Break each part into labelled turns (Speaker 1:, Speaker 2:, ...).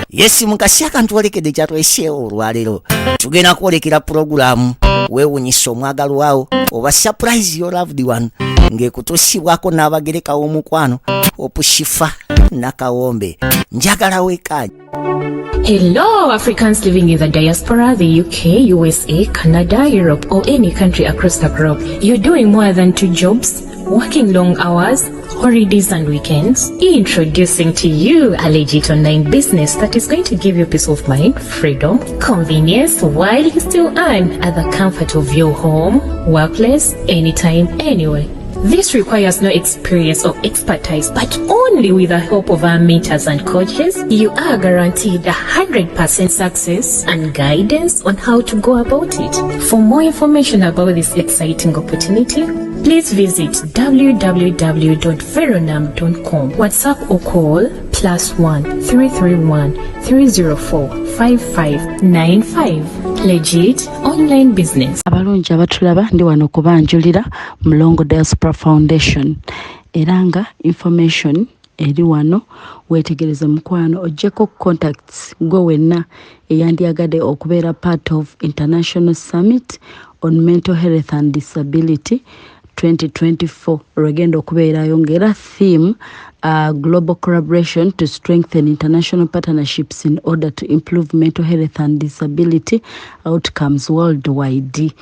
Speaker 1: Yes mukasi akantuolekedde kyatwesheewo olwaleero tugenda kwolekera pulogulaamu weewunyisa omwagalwa wawo oba surprise your loved one ng'ekutuusibwako n'abagereka w'omukwano opushifa nakawombe njagala weekaaji.
Speaker 2: Hello, Africans living in the diaspora, the UK, USA, Canada, Europe, or any country across the globe. You're doing more than 2 jobs, working long hours, holidays and weekends. Introducing to you a legit online business that is going to give you peace of mind, freedom, convenience, while you still earn at the comfort of your home, workplace, anytime, anywhere. This requires no experience or expertise, but only with the help of our mentors and coaches, you are guaranteed 100% success and guidance on how to go about it. For more information about this exciting opportunity, please visit www.veronam.com. WhatsApp or call +1 331 304 5595. Legit online business.
Speaker 3: Abalungi abatulaba ndi wano kubanjulira Mulongo Diaspora Foundation. Eranga information eri wano wetegereza mukwano ojjeko contacts go wenna eyandyagadde okubeera part of International Summit on Mental Health and Disability 2024 Regendo okubeerayo ng'era theme global collaboration to strengthen international partnerships in order to improve mental health and disability outcomes worldwide.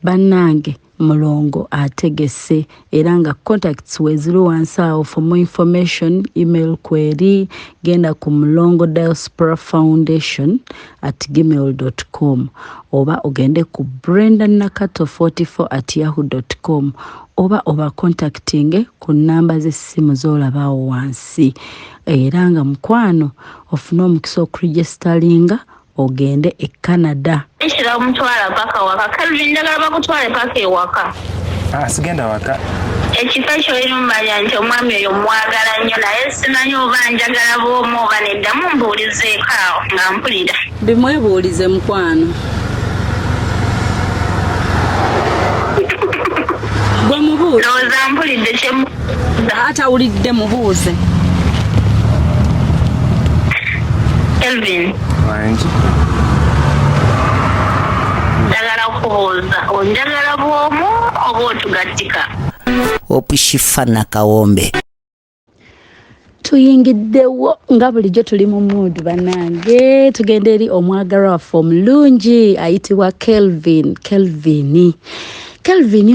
Speaker 3: Bannange Mulongo ategese era nga contacts weziri wansi awo. For more information email query genda ku mulongo-foundation@gmail.com oba ogende ku brendanakato44@yahoo.com oba contacting ku namba z'essimu z'olabaawo wansi. Era nga mukwano ofuna omukisa okuregistaringa ogende e Canada.
Speaker 4: Ekira mutwala paka waka Calvin ndagala bakutwale paka ewaka.
Speaker 5: Sigenda waka.
Speaker 4: Ekifo ky'olumanya nti omwami oyo mwagala nnyo naye simanyi oba njagala bw'omu oba nedda mumbuulizeeko awo nga mpulira.
Speaker 3: Bimwebuulize mukwano. Gwe mubuuze.
Speaker 4: Lowooza mpulidde kyemu.
Speaker 3: Atawulidde mubuuze.
Speaker 4: Calvin.
Speaker 5: Wangi.
Speaker 4: Njagala kubuuza onjagala bw'omu oba otugattika.
Speaker 1: Opushifa nakawombe.
Speaker 3: Tuyingiddewo nga bulijjo tuli mu mood bannange. Tugenda eri omwagalwa waffe omulungi ayitibwa Kelvin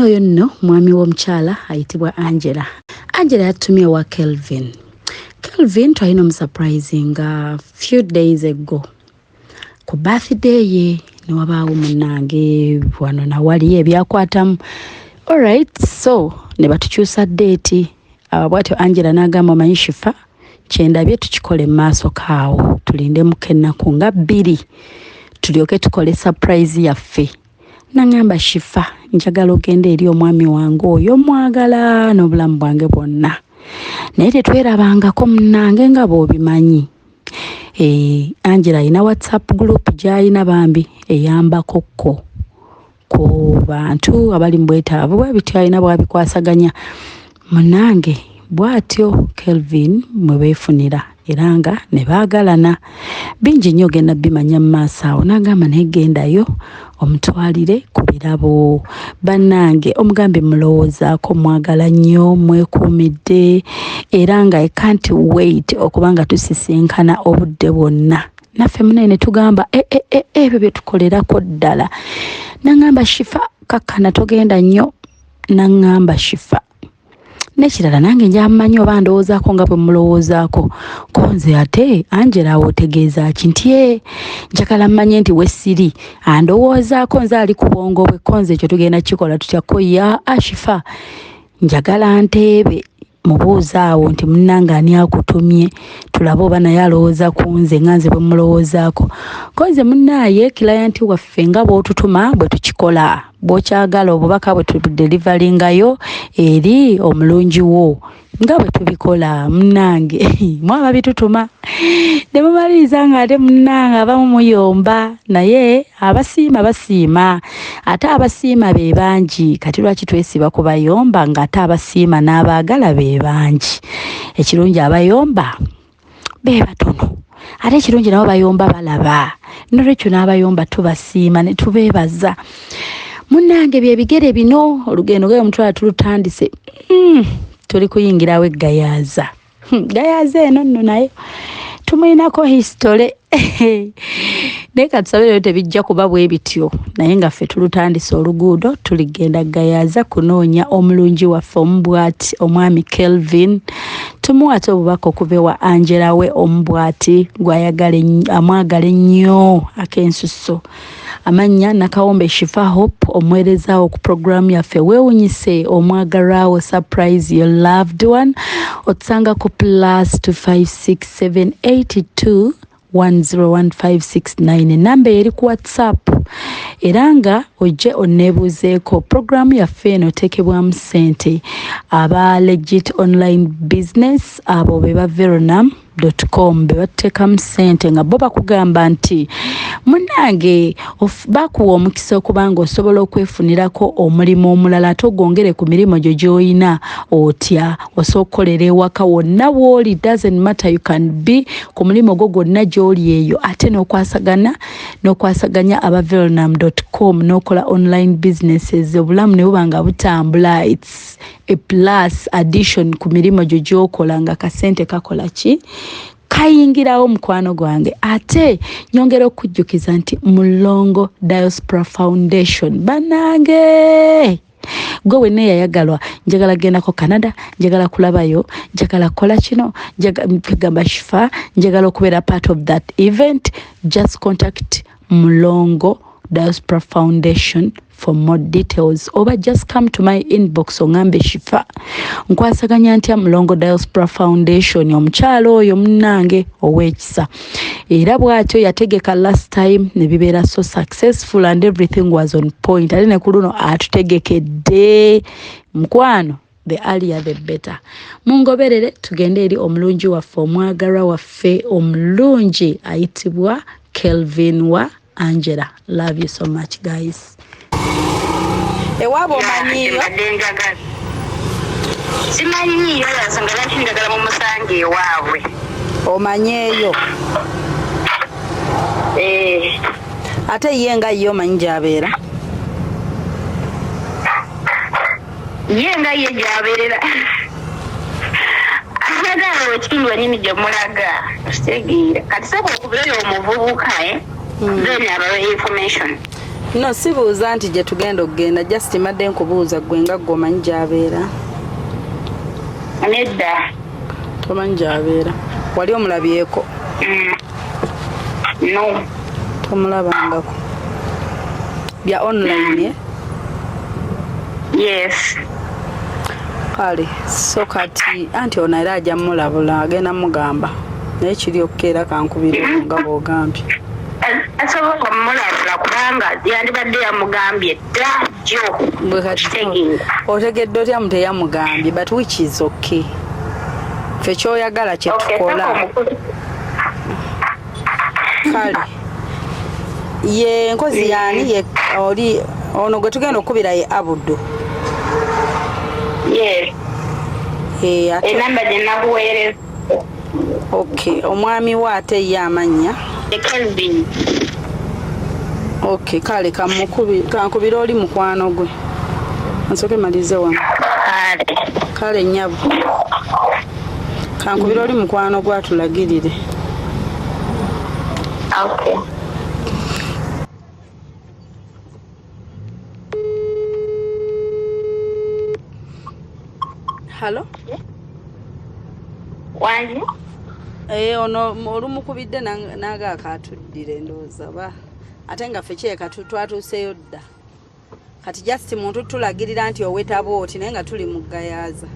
Speaker 3: oyo nno mwami w'omukyala ayitibwa Angela yatumye wa Kelvin twalina omusurprising few days ago ku birthday ye ne wabaawo munnange wano nawaliyo ebyakwatamu. Alright, so ne batukyusa date. Bwatyo Angela n'agamba omanyi Shifa kyendabye tukikole mu maaso kaawo tulinde mukennaku nga 2 tulyoke tukole surprise yaffe. Nangamba Shifa njagala ogende eri omwami wange oyo mwagala n'obulamu bwange bwonna naye tetwerabangako munnange nga bw'obimanyi. Angela ayina WhatsApp group gy'ayina bambi eyambakokko ku bantu abali mu bwetaavu bwe bityo ayina bwabikwasaganya. Munnange bw'atyo Kelvin mwe beefunira era nga ne baagalana bingi nnyo genda bimanya mu maaso awo. N'agamba negendayo omutwalire ku birabo. Bannange omugambe mulowoozaako mwagala nnyo mwekuumidde era nga I can't wait okubanga tusisinkana obudde bwonna. Naffe munene tugamba ebyo bye tukolerako ddala. N'agamba Shifa kakkana togenda nnyo. N'agamba Shifa nekirala nange njamanyi oba ndowoozaako nga bwe mulowoozaako konze ate Angela otegeeza ki nti njagala mmanye nti wessiri andowoozaako nze ali ku bwongo bwe konze ekyo tugenda kikola tutyako ya Shifa njagala nteebe mubuuza awo nti munnange ani akutumye tulabe oba naye alowooza ku nze nga nze bwe mulowoozaako konze munnaaye client waffe nga bw'otutuma bwe tukikola bw'okyagala obubaka bwe tudelivaringayo eri omulungi wo nga bwe tubikola munnange mwaba bitutuma ne mumaliriza nga ate munnange abamu muyomba naye abasiima ate abasiima be bangi kati lwaki twesiba ku bayomba nga ate abasiima n'abaagala be bangi. Ekirungi abayomba be batono ate ekirungi nabo bayomba balaba nolwekyo n'abayomba tubasiima ne tubeebaza munnange byebigere bino olugendo gwe omutwala tulutandise tuli kuyingirawo eggayaaza gayaaza eno nno naye tumuyinako histole naye katusabire tebijja kuba bwe bityo naye nga ffe tulutandisa oluguudo tuligenda gayaaza kunoonya omulungi waffe omubwati omwami Kelvin tumuwate obubaka okuva ewa Angela we omubwati amwagala ennyo ak'ensusso amannya Nakawombe Shifa Hope omwerezaawo ku programu yaffe weewunyise omwagalwawo surprise your loved one otusanga ku +256782 1015669 enamba eri ku Watsapp era nga ojje onneebuuzeeko programu yaffe eno oteekebwamu ssente aba legit online business abo be ba veronam.com be batuteekamu ssente nga bo bakugamba nti munnange bakuwa omukisa okubanga osobola okwefunirako omulimu omulala ate ogwongere ku mirimu gyo gy'olina otya osobola okukolera ewaka wonna w'oli doesn't matter you can be ku mulimu gwo gwonna gy'oli eyo ate n'okwasaganya aba veronam.com n'okola online businesses obulamu ne buba nga butambula it's a plus addition ku mirimu gyo gy'okola nga kasente kakola ki kayingirawo mukwano gwange ate nyongera okujjukiza nti Mulongo Diaspora Foundation banange gwe wenna yayagalwa njagala gendako Canada njagala kulabayo njagala kola kino njagala Shifa njagala okubeera part of that event just contact Mulongo Diaspora Foundation for more details oba just come to my inbox ongambe Shifa nkwasaganya ntya Mulongo Diaspora Foundation omukyalo oyo munnange ow'ekisa era bw'atyo yategeka last time ne bibeera so successful and everything was on point ate ne ku luno atutegekedde mukwano the earlier the better mungoberere tugende eri omulungi waffe omwagalwa waffe omulungi ayitibwa Kelvin wa Angela. Love you so much guys.
Speaker 6: Ewabo manyiyo
Speaker 4: simanyiyo yasangala ndagala mu musange ewaabwe
Speaker 6: omanyeeyo ate ye nga yo manyi gyabeera
Speaker 4: ye nga ye gyabeerera agala ekitundu wennyini gye mulaga kitegeera kati sooka okubirayo omuvubuka then abawa information
Speaker 6: no sibuuza nti gye tugenda okugenda just madde nkubuuza gwe nga gwe omanyi gyabeera
Speaker 4: nedda
Speaker 6: tomanyi gyabeera wali omulabyeko
Speaker 4: no
Speaker 6: tomulabangako bya online
Speaker 4: yes
Speaker 6: kale so kati anti ono era ajja mulabula agenda mugamba naye kiri okukeera kankubira nga bw'ogambye
Speaker 4: asobola kumulabula kubanga yandibadde yamugambye dda jjo
Speaker 6: otegedde otya mu teyamugambye but which is okay ffe kyoyagala kye tukola kale ye nkozi yaani ye oli ono gwe tugenda okubira ye Abudu
Speaker 4: enamba gye nakuweereza
Speaker 6: okay omwami we ate ye amannya
Speaker 4: Kelvin
Speaker 6: okay kale kankubira oli mukwano gwe nsooke malize wano kale nnyabo kankubira oli mukwano gwe atulagirire
Speaker 4: okay
Speaker 6: Hello?
Speaker 4: Wanji?
Speaker 6: Ono olumukubidde naga akatuddire ndowooza ba ate nga ffe kyeka twatuuseyo dda kati just muntu tulagirira nti owetaba oti naye nga tuli mu ggayaaza.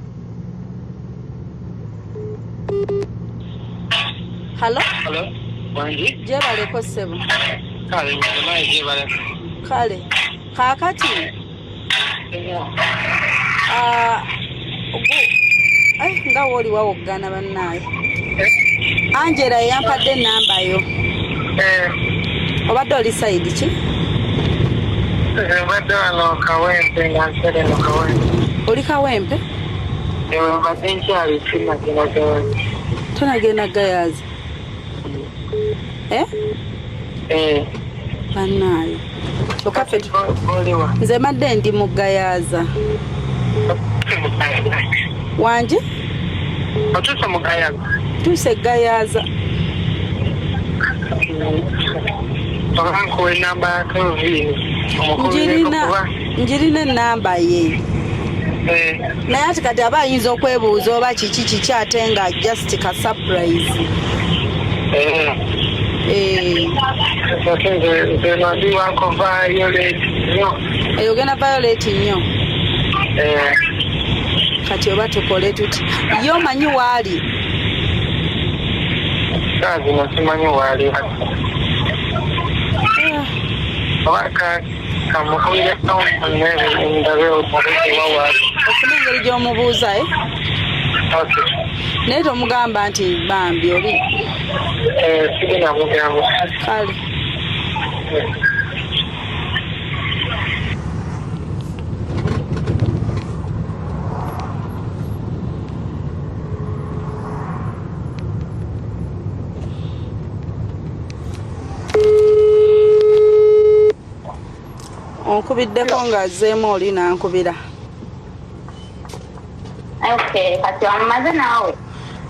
Speaker 6: Hello?
Speaker 7: Hello? Wanji?
Speaker 6: Gyebaleko ssebo.
Speaker 7: Kale, naye gyebaleko.
Speaker 6: Kale, kaakati nga woli wawoggana bannaayo. Angela yampadde ennamba yo. Obadde oli sayidi ki?
Speaker 7: Obadde wano Kawempe nga nsere no Kawempe.
Speaker 6: Oli Kawempe?
Speaker 7: Mbadde nkyali sinagenda Gayaaza.
Speaker 6: Tonagenda Gayaaza? Bannaayo. Kyokka ffe
Speaker 7: Oliwa.
Speaker 6: nze madde ndi mu Gayaza. Wanje?
Speaker 7: Otuuse mu Gayaza.
Speaker 6: Tuuse Gayaza.
Speaker 7: Obankuwa enamba ya Kelvin.
Speaker 6: Njirina ennamba ye. Naye ati kati aba ayinza okwebuuza oba kiki ate nga just ka surprise.
Speaker 7: Nze wako Violet nnyo.
Speaker 6: Ogenda Violet nnyo. Kati oba tukole tuti. Ye omanyi waali?
Speaker 7: Zino simanyi waali. Oba kamukubire ndabe omulezi wawaali.
Speaker 6: Ofuna engeri gy'omubuuza naye tomugamba nti bambi oli.
Speaker 7: Sigenda mugamba.
Speaker 6: Kale. Onkubiddeko ng'azzeemu oli n'ankubira.
Speaker 4: Kati wamaze naawe?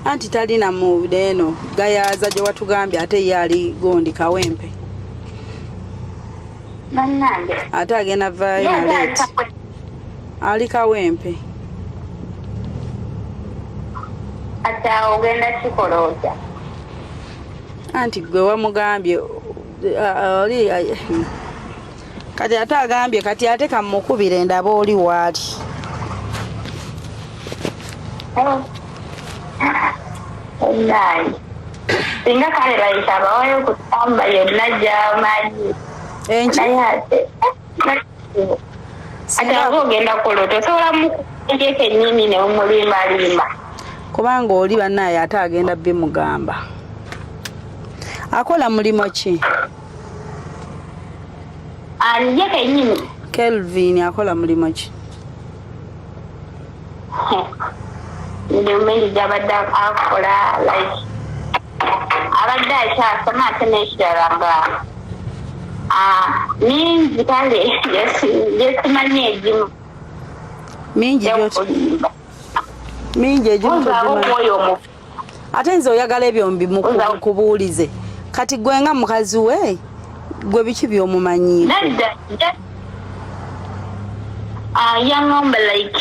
Speaker 6: Anti talina mu eno Gayaza gye watugambye ate ye ali Gondi Kawempe.
Speaker 4: Bannange.
Speaker 6: Ate agenda Violet. Ali Kawempe.
Speaker 4: Ate ogenda kikola otya?
Speaker 6: Anti gwe wamugambye oli kati ate agambye kati ate kamukubire ndaba oli waali.
Speaker 4: Nayi. Singa kale bayita abawayo kutamba yonna gy'amanyi. Naye ate aba ogenda kukola tosobola mukuye kennyini ne mumulimbalimba.
Speaker 6: Kubanga oli bannaye ate agenda bimugamba. Akola mulimo ki?
Speaker 4: Ani ye kennyini?
Speaker 6: Kelvin akola mulimo ki?
Speaker 4: Ndi gy'abadde akola like abadde akyasoma ate n'ekirala nga mingi kale gyesimanyi egimu.
Speaker 6: Mingi egimu togimanyi. Ate nze oyagala ebyo mbimukubuulize. Kati gwe nga mukazi we gwe biki by'omumanyiiko?
Speaker 4: Yaŋŋamba like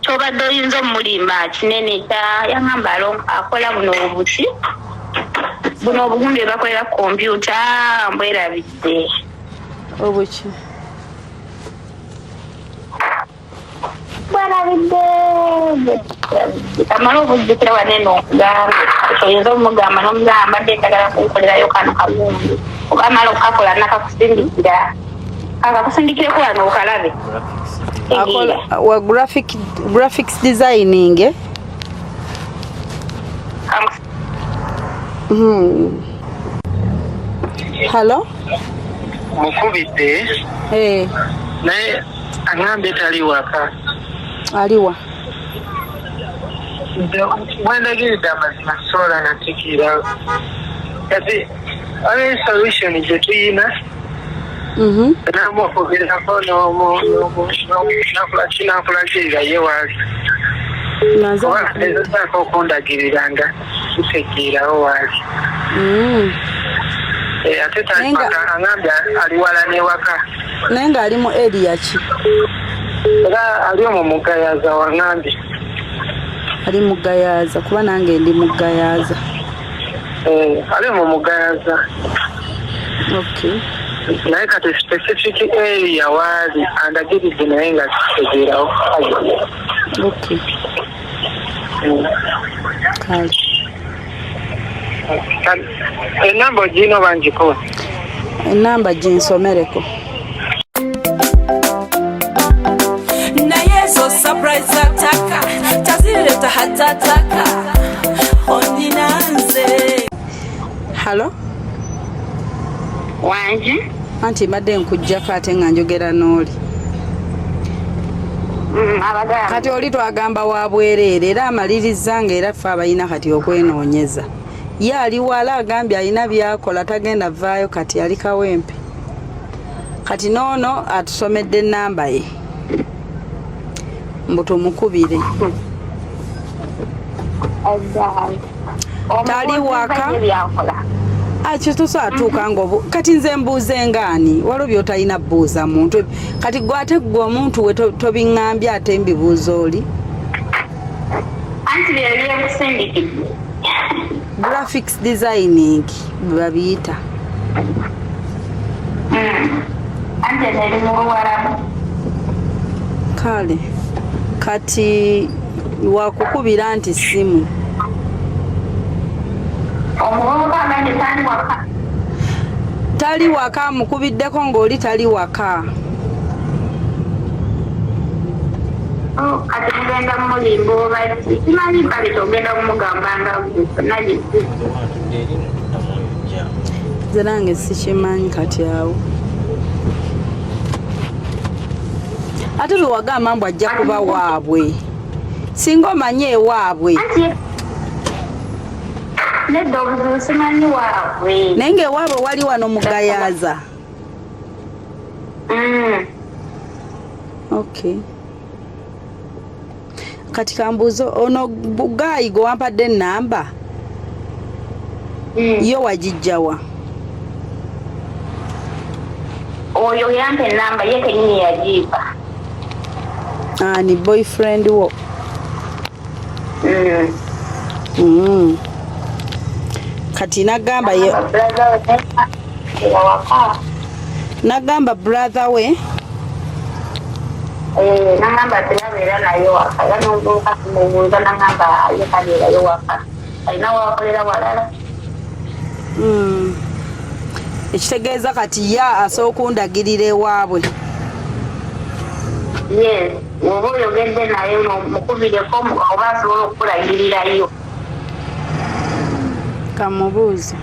Speaker 4: kyobadde oyinza omulimba kinene yaŋŋamba akola buno obuti buno obugundi bwe bakolera kompyuta mbwerabidde.
Speaker 6: Obuki?
Speaker 4: Bwerabidde amala obujjukira wanene okugamba oyinza omugamba n'omugamba mbadde njagala kunkolerayo kano kalungi oba amala okukakola nakakusindikira akakusindikireko wano okalabe.
Speaker 6: Akola wa graphics designing. Hello?
Speaker 7: Mukubidde. Naye aŋŋambye tali waka.
Speaker 6: Aliwa?
Speaker 7: Wendagiridde amazima sola natikira. Kati waliwo solution gye tuyina. Namukubirako n'akulagirira ye waali. Ezozaako okundagirira nga tutegeerawo waali. Ate aŋŋambye ali wala n'ewaka.
Speaker 6: Naye ng'ali mu area ki?
Speaker 7: Era ali omwo mu Gayaza waŋŋambye.
Speaker 6: Ali mu Gayaza kuba nange ndi mu Gayaza.
Speaker 7: Ali omwo mu Gayaza.
Speaker 6: Okay.
Speaker 7: Naye kati specific area waali andagiridde naye nga kitegeerawo.
Speaker 6: Okay.
Speaker 7: Enamba ogirina oba ngikola?
Speaker 6: Enamba ginsomereko.
Speaker 8: Naye zo surprise ataka tazileta hatataka oninanze.
Speaker 6: Hello?
Speaker 4: Wanje?
Speaker 6: Anti mbadde nkujjako ate nga njogera n'oli. Kati oli twagamba wa bwereere era amaliriza ng'era ffe abalina kati okwenoonyeza. ye ali wala agambye alina byakola tagenda vaayo kati ali kawempe kati noono atusomedde ennamba ye mbu tumukubire tali waka akituso atuuka ngaobu kati nze mbuuze ngaani waliwo byotalina buuza muntu kati gwe ate gwe omuntu we tobiŋŋambye ate mbibuuza oli
Speaker 4: anti byebyebusindikidde
Speaker 6: graphics designing babiyita
Speaker 4: anti neri mu Buwarabu
Speaker 6: kale kati wakukubira nti simu
Speaker 4: omuvubuka agambye tali waka
Speaker 6: tali waka mukubiddeko ng'oli tali waka
Speaker 4: kati mugenda mulimba oba ki kimanyi mpale togenda kumugambanga nagi
Speaker 6: nze nange sikimanyi kati awo ate bwe wagamba mbu ajja kuba waabwe singa omanye ewaabwe
Speaker 4: nedda obuzibu simanyi waabwe
Speaker 6: naye ngaewaabwe wali wano mugayaza okay kati kambuuzo ono bugayi gwe wampadde ennamba yo wagijjawa
Speaker 4: oyo yampa ennamba ye kenyini yagiipa
Speaker 6: ni boyfriend wo kati nagamba ye nagamba brother we
Speaker 4: nangamba teyabeera naye waka era nobuuka kumubuuza nangamba ye kabeerayo waka alina wakolera walala
Speaker 6: ekitegeeza kati ya asooka okundagirira ewaabwe
Speaker 4: yes oba oyogedde naye mukubireko oba asobola okukulagirirayo
Speaker 6: kamubuuze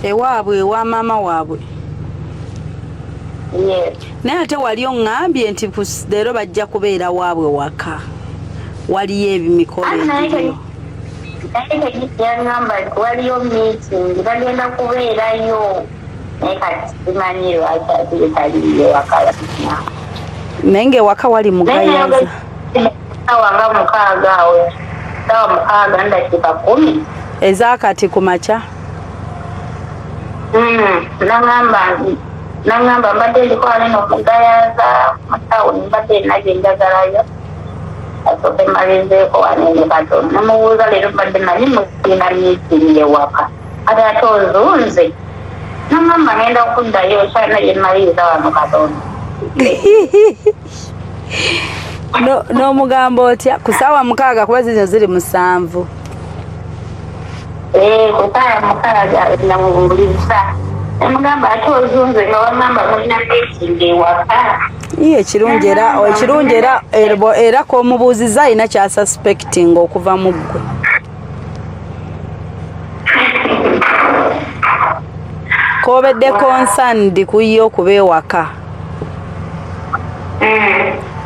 Speaker 6: ewaabwe ewa maama waabwe naye ate wali oŋŋambye nti leero bajja kubeera waabwe waka waliyo ebimikolo ebiriyo
Speaker 4: naye yagamba nti waliyo meeting bagenda kubeerayo naye kati simanyi lwaki ate taliyo waka
Speaker 6: naye ngaewaka wali mugayaza
Speaker 4: sawa nga 6 awo sawa 6 ndakiika 10
Speaker 6: ezakati ku makya
Speaker 4: nangamba mbadde ndiko alina okugayaza mutawuni mbadde nagye njagalayo asooke malizeeko wanene katono namubuuza leero mbadde manyi mugina meeting ewaka ate ate ozunze nangamba ngenda okuddayo kyanaye maliriza wano katono
Speaker 6: n'omugamba otya ku ssaawa 6 kuba zino ziri 7
Speaker 4: ku ssaawa 6 namubuuliza namugamba ate ozunze nga wagamba mulina meeting ewaka
Speaker 6: ekirungi era k'omubuuziza alina kyasuspecting okuva mu ggwe k'obedde concerned ku ye okuba ewaka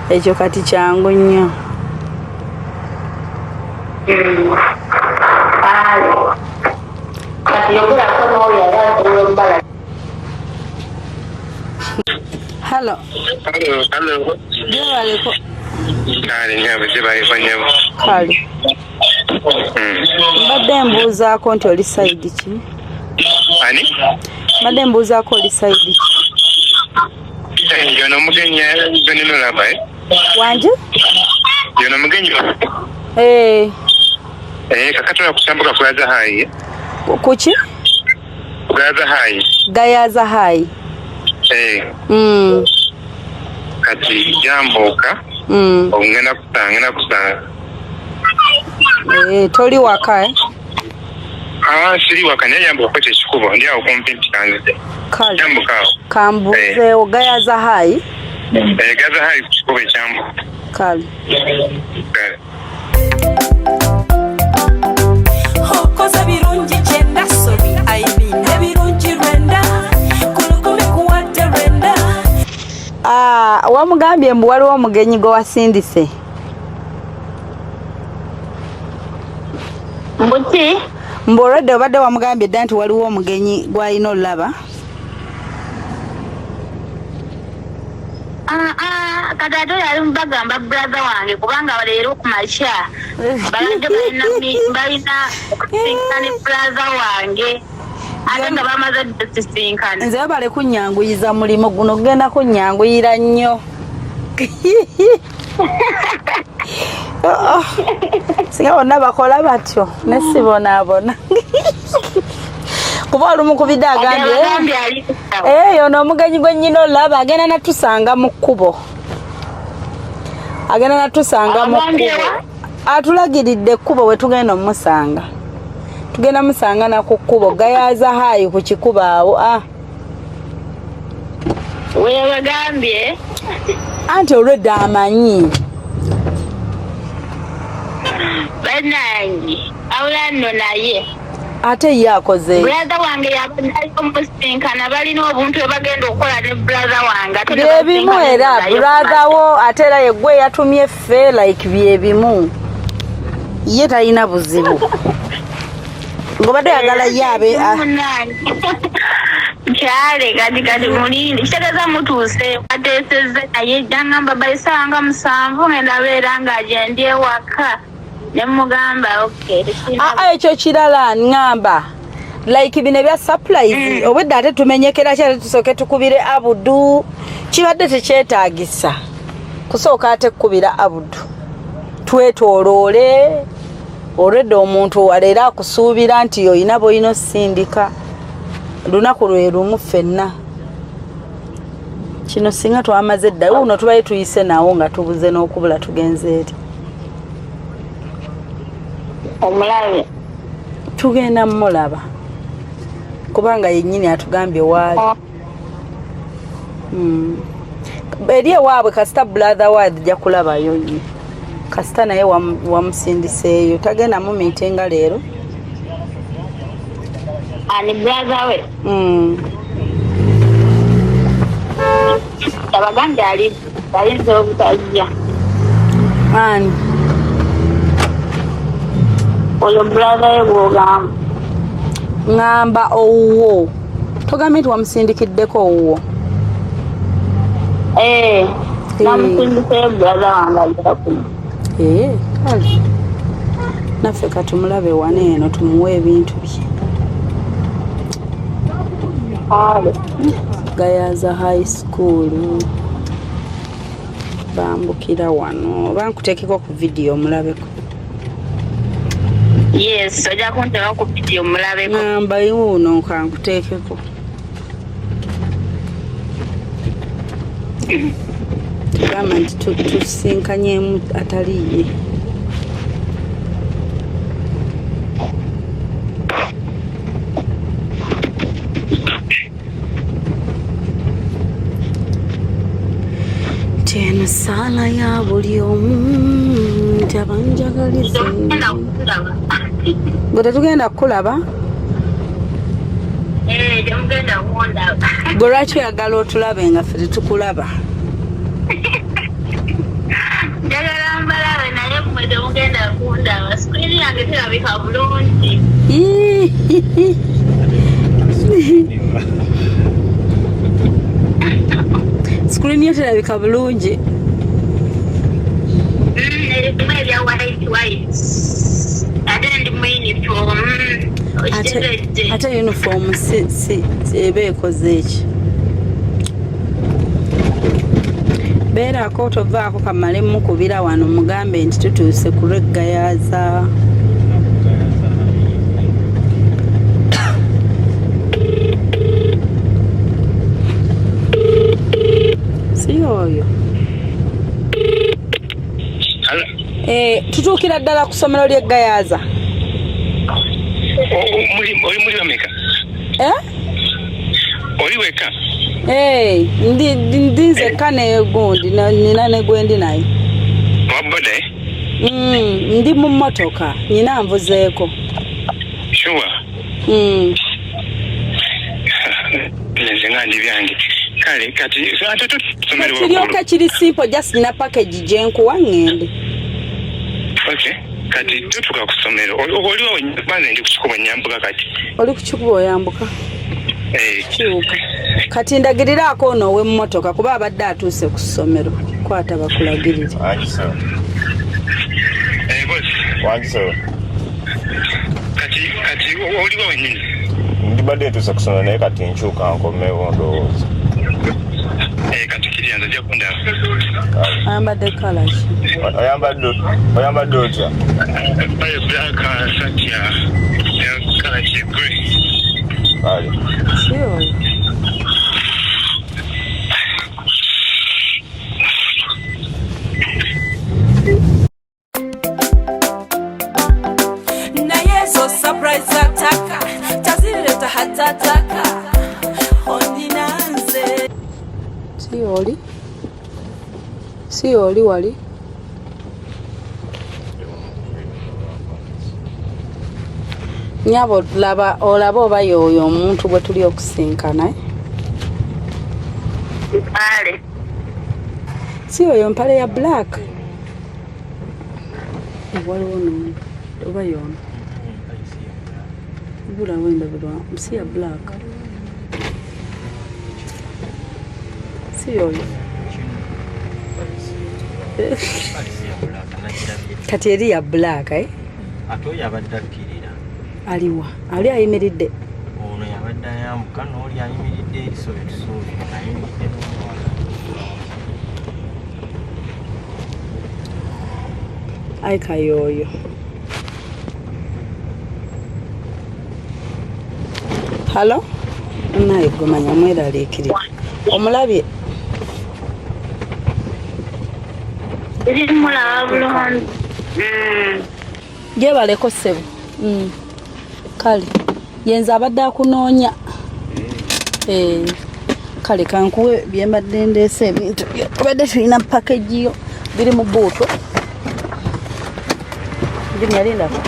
Speaker 6: ekyo kati kyangu nnyo Hello. Gyewaleko.
Speaker 5: Kale nyabe zebaleko nyabo.
Speaker 6: Kale. Mbadde mbuuzaako nti oli side ki?
Speaker 5: Ani?
Speaker 6: Mbadde mbuuzaako oli side ki?
Speaker 5: Yono mugenyi benino labai.
Speaker 6: Wanje?
Speaker 5: Yono mugenyi. Kakatola kusambuka kulaza hayi.
Speaker 6: Kuki?
Speaker 5: Kulaza hayi.
Speaker 6: Gayaza hayi.
Speaker 5: Kati jamboka ngenda kusanga
Speaker 6: toli waka
Speaker 5: siri waka naye jamboka kwete ekikubo ndi awo kumpi ntikanzide jamboka
Speaker 6: kambuze ogayaza hayi
Speaker 5: gaza hayi ku kikubo ekyambo
Speaker 6: kale
Speaker 8: okoze birungi kyenda sobi ayibina ebirungi rwenda kulukumi kuwadde rwenda
Speaker 6: wamugambye mbu waliwo omugenyi gwe wasindise
Speaker 4: Ki?
Speaker 6: Mborede obadde wamugambye dda nti waliwo omugenyi gw'alina olaba.
Speaker 4: Kati ate yali mbagamba brother wange kubanga leero ku makya balajja balina okusinkana brother wange ate nga bamaze ddesisinkana.
Speaker 6: Nze bale kunnyanguyiza mulimo guno genda kunnyanguyira nnyo. Singa bonna bakola batyo ne sibonaabona. Kuba olumu ku bidde agambye ono omugenyi gwe nnyina olaba agenda natusanga mu kkubo. Agenda natusanga mu kkubo. Atulagiridde ekkubo we tugenda omusanga. Tugenda musanga na ku kkubo gayaza hayi ku kikubo awo.
Speaker 4: Weebagambye
Speaker 6: anti olwedde amanyi.
Speaker 4: Banangi awula nno naye
Speaker 6: ate ye akoze
Speaker 4: brother wange yabaliko musinkana balina obuntu bwe bagenda okukola ne brother wange ate
Speaker 6: byebimu era brother wo ate era yeggwe yatumye ffe like byebimu ye talina buzibu ngobadde yagala yabe
Speaker 4: kyale kati mulindi kitegeeza mutuuse ateesezza naye jangamba bayisanga 7 ngenda beera ng'agenda ewaka ne mugamba
Speaker 6: ekyo kirala ngamba like bino bya surprise obwedde ate tumenyekera kyale tusooke tukubire Abudu kibadde tekyetaagisa kusooka ate kubira Abudu twetooloole olwedde omuntu waleera akusuubira nti oyina boyina osindika lunaku lwe lumu ffenna kino singa twamaze dda uno tubaye tuyise nawo nga tubuze n'okubula tugenze eri
Speaker 4: omulabe
Speaker 6: tugenda mulaba kubanga yennyini atugambye waali eri ewaabwe kasita brother waadi ja kulabayo ye kasita naye wamusindiseeyo tagenda mu miitinga leero
Speaker 4: ani brother we abagambye alinza obutajja
Speaker 6: ani
Speaker 4: oyo brother we bw'ogamba
Speaker 6: ngamba owuwo togambye nti wamusindikiddeko owuwo
Speaker 4: namusindiseyo brother wange agera kuno
Speaker 6: kale naffe katumulabe wana eno tumuwe ebintu bye Gayaza high school bambukira wano bankuteekeko ku video mulabeko
Speaker 4: yes ojja kunteeka ku video mulabeko
Speaker 6: ngamba yuno kankuteekeko gamba nti tusinkanyemu ataliye eno sala ya buli omu nti abanjagaliza gwe tetugenda kukulaba
Speaker 4: temugenda kundaba
Speaker 6: gwe lwaki oyagala otulabe nga ffe tetukulaba
Speaker 4: njagala mbalabe naye mmwe temugenda kundaba sikrini yange terabika bulungi
Speaker 6: sikrini yo terabika bulungi
Speaker 4: erimu ebya white ate ndi mu uniform
Speaker 6: ate uniform si eba ekoze eki beerako tovaako kamale mukubira wano mugambe nti tutuuse ku lw'eggayaza si oyo tutuukira ddala ku ssomero ly'eggayaza
Speaker 5: oli bameka oli weka
Speaker 6: ndi nzekka negundi nina negwendi naye
Speaker 5: waboda
Speaker 6: ndi mu mmotoka nyina nvuzeeko
Speaker 5: sure nze nga ndi byange kale kati ate tusomerwa
Speaker 6: kiryoka kiri simple just nina package gyenkuwa ngende
Speaker 5: okay kati tutuka ku ssomero oliwo banze ndi ku kikubo nyambuka kati
Speaker 6: oli ku kikubo oyambuka kiwuka kati ndagiriraako ono ow'emmotoka kuba abadde atuuse ku ssomero kwata bakulagirire
Speaker 5: kati oliwo wennyini
Speaker 9: ndibadde ntuuse ku ssomero naye kati nkyuka nkomewo ndowooza
Speaker 5: kati kiryanza jja kundaba
Speaker 6: ayambadde kalaki
Speaker 9: oyambadde otya
Speaker 5: bayo black sati ya kalaki grey
Speaker 9: kale
Speaker 6: kiyoyo
Speaker 8: naye zo surprise ataka tazireta hatataka oninanze
Speaker 6: si oli wali nyabo olaba oba yoyo omuntu gwe tuli okusinkana
Speaker 4: mpale
Speaker 6: si yoyo mpale ya black waliwo nono oba yono bula wenda bulwa si ya black si yoyo kati eri ya black
Speaker 10: ate oyo abadde akkirira
Speaker 6: aliwa ali ayimiridde
Speaker 10: ono yabadde ayambuka n'oli ayimiridde erisobe tusuubira ayimiridde n'omuwala
Speaker 6: ayi kayoyo halo naye gomanya mweraliikirira omulabye
Speaker 4: erimulaba bulungi
Speaker 6: gyebaleko ssebo kale yenza abadde akunoonya kale kankuwe byembadde ndeese ebintu obadde tulina pakejiyo biri mu buutu ndimyalindako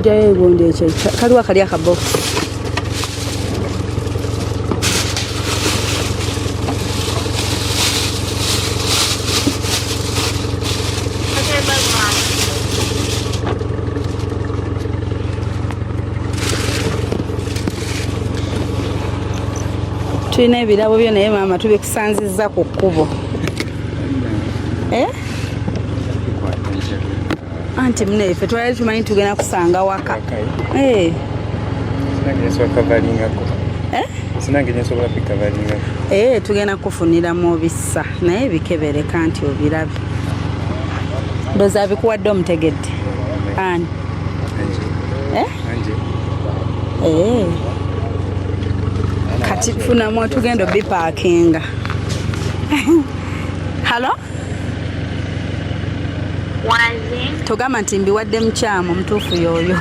Speaker 6: jayegonde ekyo kaliwo akali akabokisi tulina ebirabo byo naye maama tubikusanzizza ku kkubo anti munaife twali tumanyi tugenda kusanga waka tugenda kufuniramu bissa naye bikebereka nti obirabe ndoozi abikuwadde omutegedde ani kati funamu tugenda obipaakinga halo togamba nti mbiwadde mukyamu omutuufu yoyo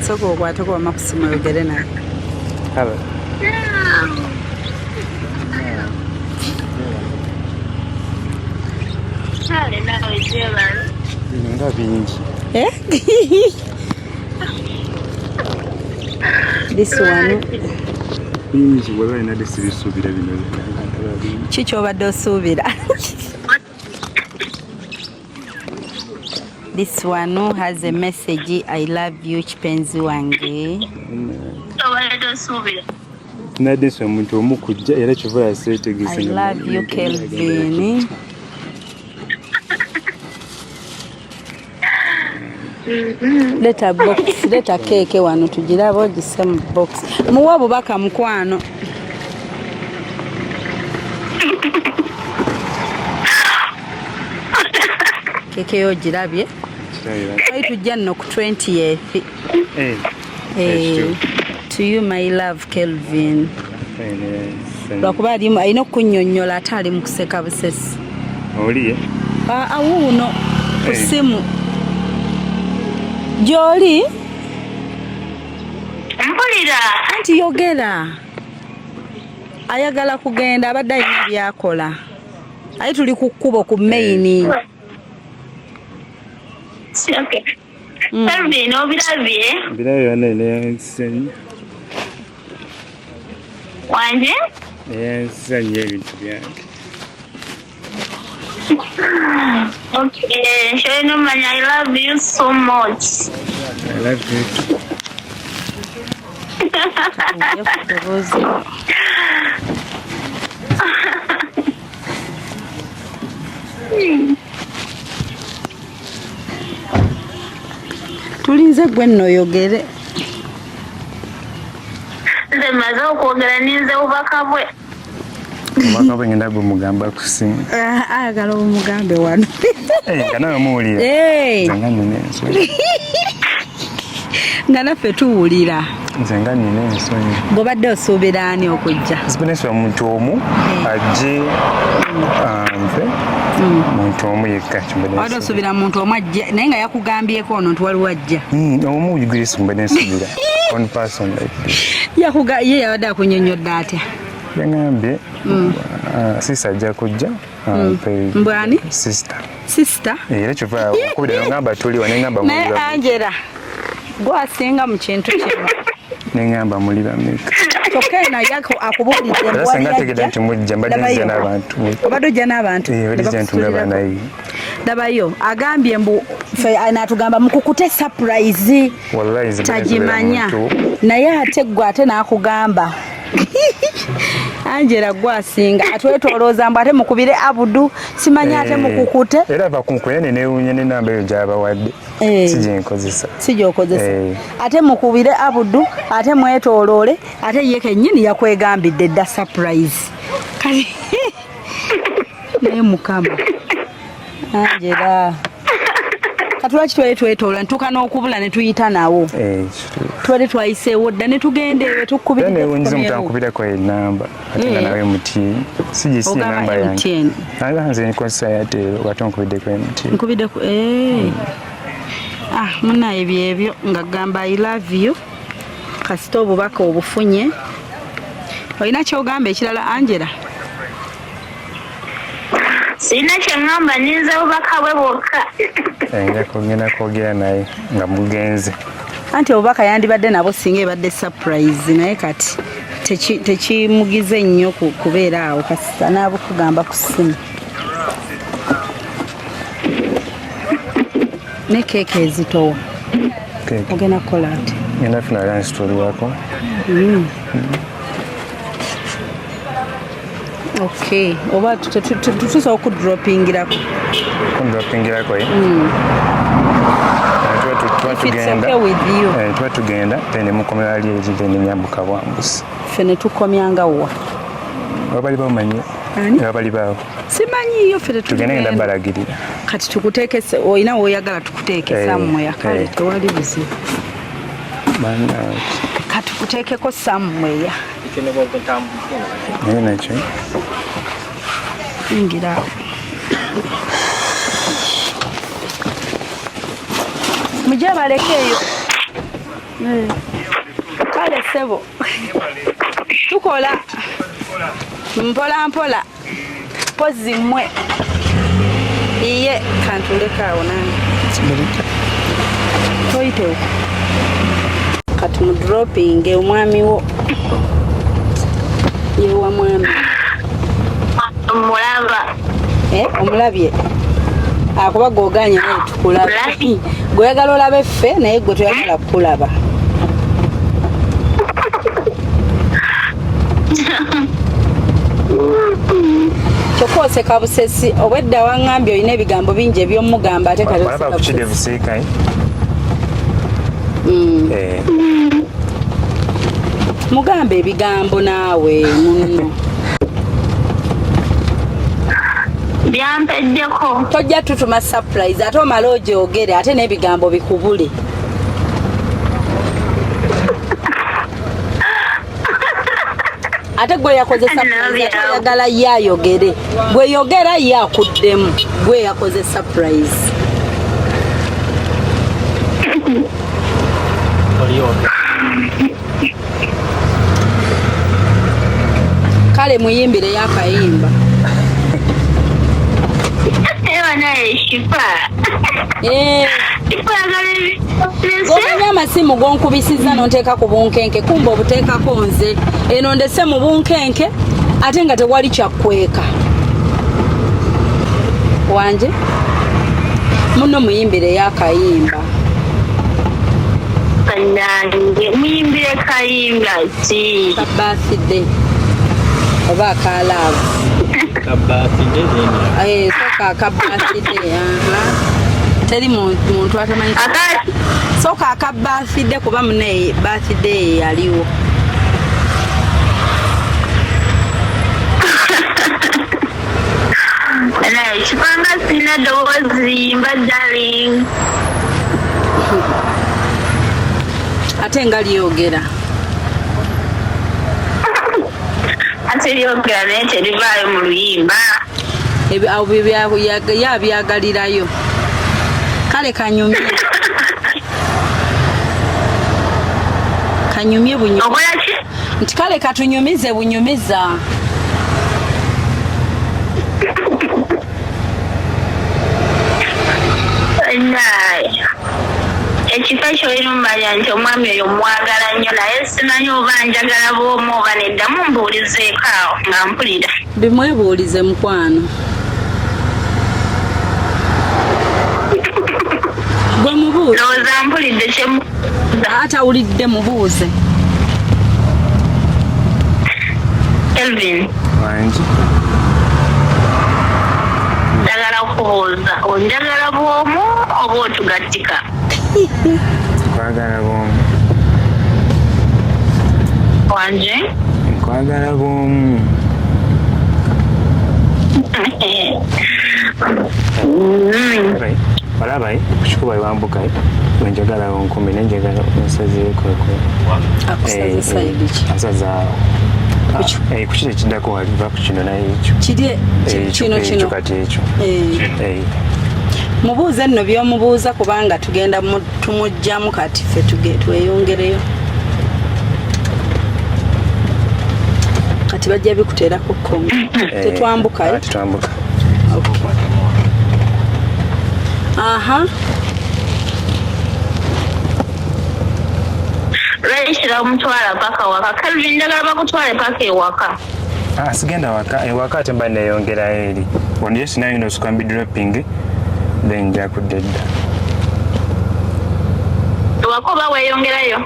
Speaker 6: soka okwateko wamakusimu oyogere naye
Speaker 9: nga bingi
Speaker 6: this one
Speaker 9: bingi weba inade sibisuubira bino
Speaker 6: kikyobadde osuubira This one has a message. I love you, kipenzi wange.
Speaker 9: Nadese omuntu omukujja era kiva yaseetegese.
Speaker 6: I love you, Kelvin. Leta box, leta cake wano tugiraba ogise mu box. Muwa bubaka mukwano. Keke yo girabye. Why tujja nno ku 20th. To you my love Kelvin. Lwakuba alina okunyonnyola ate ali mu kuseka busesi.
Speaker 9: Oliye?
Speaker 6: Awuuno ku ssimu. Gy'oli?
Speaker 4: Mpulira.
Speaker 6: Anti yogera. Ayagala kugenda abadde alina byakola. Ayi tuli ku kkubo ku main.
Speaker 4: Okay. Kelvin, obiravye?
Speaker 9: Birabye ne
Speaker 4: Wanje?
Speaker 9: ensanye ebintu byange.
Speaker 4: Okay, show no man, I love you so much.
Speaker 9: I love you too.
Speaker 6: Tulinze gwe nno oyogere.
Speaker 4: Nze maze okwogera ninze obubaka bwe.
Speaker 9: Obubaka bwe ngenda bumugamba kusinga.
Speaker 6: Ayagala omugambe wano.
Speaker 9: Nga nawe muwulira. Nze nga nina ensonyi.
Speaker 6: Nga naffe tuwulira.
Speaker 9: Nze nga nina ensonyi.
Speaker 6: Bw'obadde osuubira ani okujja?
Speaker 9: Sipeneswa omuntu omu ajje nze muntu omu yekka kimbere.
Speaker 6: Wadi osuubira muntu omu ajja naye nga yakugambyeko ono nti waliwo ajja.
Speaker 9: Omu Grace mbere nsubira. One person like this.
Speaker 6: Ye yabadde akunnyonnyodde atya?
Speaker 9: Yangambye sister ajja kujja.
Speaker 6: Mbwani?
Speaker 9: Sister? Era kyova okubira ngamba tuli wa nengamba
Speaker 6: naye Angela gwasinga mu kintu kino.
Speaker 9: Nengamba muli bameka.
Speaker 6: Kyokka naye akubuulidde
Speaker 9: mbwani nategedde nti mujja mbadde n'abantu.
Speaker 6: Obadde ojja n'abantu? Dabayo agambye mbu natugamba mukukute surprise. Tagimanya naye ate gwe ate n'akugamba. Angela gwasinga atwetolooza mbu ate mukubire abudu simanya ate mukukute.
Speaker 9: Era bakunkwene neewunya n'enamba eyo gy'abawadde
Speaker 6: sigyokozesa ate mukubire abudu ate mwetooloole ate ye kennyini yakwegambidde dda surprise kale naye mukama Angela katulaki twali twetoola ntuuka n'okubula ne tuyita nawo twali twayiseewo dda ne tugenda eyo tukkubira
Speaker 9: newunyiza omuntu ankubirako enamba ate nga nawe MTN sigisi enamba yange nze nkozesa Airtel ate onkubiddeko MTN
Speaker 6: nkubiddeko munaye byebyo nga gamba I love you kasita obubaka obufunye olina kyogamba ekirala Angela?
Speaker 4: Sina kyangamba ninza obubaka bwe bwokka.
Speaker 9: Ngenda kwogera naye nga mugenze.
Speaker 6: Anti obubaka yandibadde nabo singa ebadde surprise naye kati tekimugize nnyo kubeera awo kasita naabukugamba ku ssimu. Ne keeke ezitowa ogenda kukola ati?
Speaker 9: Ngenda funa lansitoli wako.
Speaker 6: Okay, oba tutusobola okudropingirako.
Speaker 9: Kudropingirako tuba tugenda then mukomera ali eri then nyambuka bwambusi.
Speaker 6: Ffe ne tukomyanga wa?
Speaker 9: Babali bamanyi. Babali bawo.
Speaker 6: Simanyiyo ffe
Speaker 9: tugenda ngenda balagirira.
Speaker 6: Kati tukuteekese olina woyagala tukuteekesa mmwe yakale tewali buzibu. Kati tukuteekeko somewhere.
Speaker 9: Naye nakyo
Speaker 6: ingira mujye balekeeyo kale sebo tukola mpola mpola pozi mmwe iye kantulekaawo nange toyitewo kati mu dropping omwami wo yewa mwami
Speaker 4: Omulaba.
Speaker 6: Omulabye akuba goganye naye tukulaba gweyagala olabe ffe naye gwe toyagala kukulaba. Kyokose kabusesi obwedda wangambye olina ebigambo bingi ebyomugamba ate mugambe ebigambo naawe munno
Speaker 4: byampeddeko.
Speaker 6: Tojja tutuma surprise ate omala ogyogere ate n'ebigambo bikubule. Ate gwe yakoze surprise ate oyagala ye ayogere. Gwe yogera ye akuddemu. Gwe yakoze surprise. Kale muyimbire yakayimba.
Speaker 4: Chipa. Chipa agali.
Speaker 6: Gomenya amasimu gonkubisiza nonteeka ku bunkenke kumba obuteekako nze eno ndese mu bunkenke ate nga tewali kyakweka wanje muno muyimbire yakayimba
Speaker 4: kanyange muyimbire kayimba ki
Speaker 6: birthday oba kalaavu soka birthday teri muntu atamanyi soka birthday kuba mune birthday yaliwo
Speaker 4: Chipanga sina dozi mba darling.
Speaker 6: Ate nga lyogera.
Speaker 4: Ate lyogera nete livaayo mu luyimba.
Speaker 6: Awo byagalirayo. Kale kanyumye. Kanyumye bunyo. Nti kale katunyumize bunyumiza.
Speaker 4: Ekifo olumanya nti omwami oyo mwagala nnyo naye simanyi oba njagala bw'omu oba nedda mumbuulizeeko awo nga mpulira
Speaker 6: bimwebuulize mukwano gwe mubuuze
Speaker 4: lowooza mpulidde
Speaker 6: atawulidde mubuuze
Speaker 4: Elvin njagala kubuuza onjagala bw'omu oba otugattika
Speaker 9: Nkwagala bw'omu
Speaker 4: wanje
Speaker 9: nkwagala bw'omu olabayi kushikuba iwambuka wenjagala onkumi nenjagala onsazeeko asazaawo kuki tekiddako waliva ku kino naye ekyo kati ekyo
Speaker 6: mubuuze nno by'omubuuza kubanga tugenda tumugjamu kati ffe tweyongereyo kati bajja bikuteerako kkomu tetwambukayo
Speaker 9: tetwambuka
Speaker 4: aha lwekira omutwala paka waka Calvin njagala bakutwale paka ewaka
Speaker 9: sigenda waka ewaka ate mba neyongerayo eri ondiyo sinayina osukambi dropping then nja kudda edda
Speaker 4: ewaka oba weeyongerayo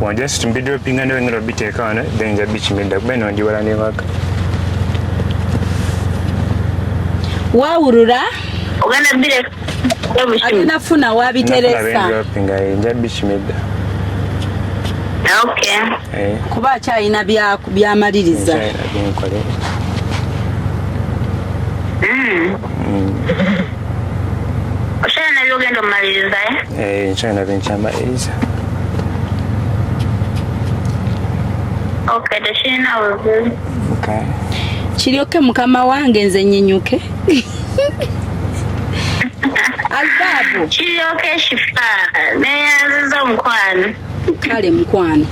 Speaker 9: ondiyo situmbi dropping newengera obiteeka wano then nja bikimidda kuba eno ndiwala newaka
Speaker 6: wawulula
Speaker 4: ogenda bire
Speaker 6: ate nafuna wabiteresa
Speaker 9: nja bikimidda
Speaker 6: kuba akyalina byamaliriza
Speaker 4: okyalina byogenda omumaliriza
Speaker 9: nkyalina byenkyamaliriza
Speaker 4: tekirina buzibu
Speaker 6: kiryoke mukama wange nze nyenyuke albaabu
Speaker 4: kiryoke ekifa neyanziza omukwano
Speaker 6: kale mukwano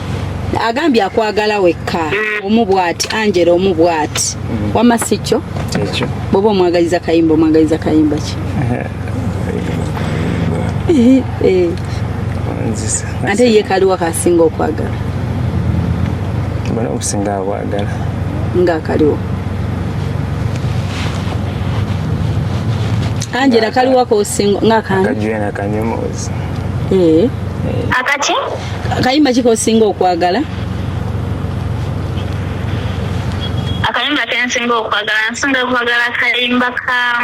Speaker 6: agambye akwagala wekka omu bwati Angela omu bwati wamasikyo bwoba omwagaliza kayimba ki ate ye kaliwa kasinga okwagala
Speaker 9: bana okusinga akwagala
Speaker 6: nga kaliwo Angela kaliwa kosinga nga
Speaker 9: kajwena kanyomozi
Speaker 4: akati
Speaker 6: kayimba kikosinga okwagala
Speaker 4: akayimba kensinga okwagala nsinga okwagala kayimba ka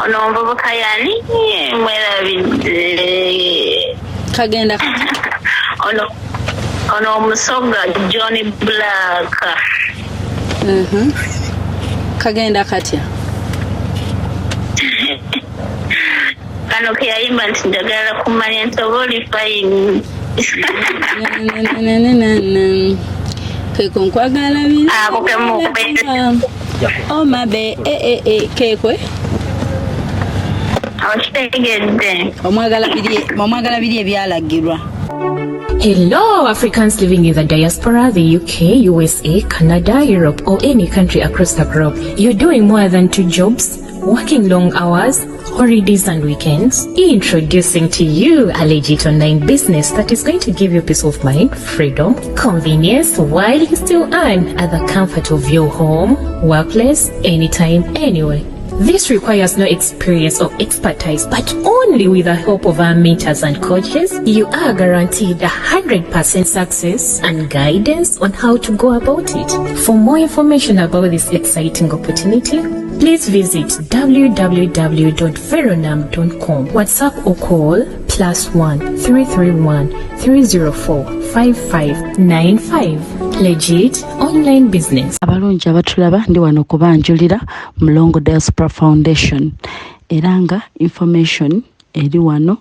Speaker 4: ono omuvubuka yani mwerabidde
Speaker 6: kagenda
Speaker 4: ono omusoga John Black
Speaker 6: kagenda katya kano keyayimba nti njagala kumanya nti oba oli fayini keko nkwagala omabe kekwe okitegedde omwagala biri ebyalagirwa.
Speaker 2: Hello, Africans living in the diaspora, the UK, USA, Canada, Europe, or any country across the globe. You're doing more than 2 jobs, working long hours, holidays and weekends? Introducing to you a legit online business that is going to give you peace of mind, freedom, convenience, while you still earn at the comfort of your home, workplace, anytime, anywhere. This requires no experience or expertise, but only with the help of our mentors and coaches, you are guaranteed 100% success and guidance on how to go about it. For more information about this exciting opportunity, please visit www.veronam.com, WhatsApp or call +1 331 304 5595. Legit online business.
Speaker 3: Abalungi abatulaba ndi wano kubanjulira Mulongo Diaspora Foundation. Eranga information eri wano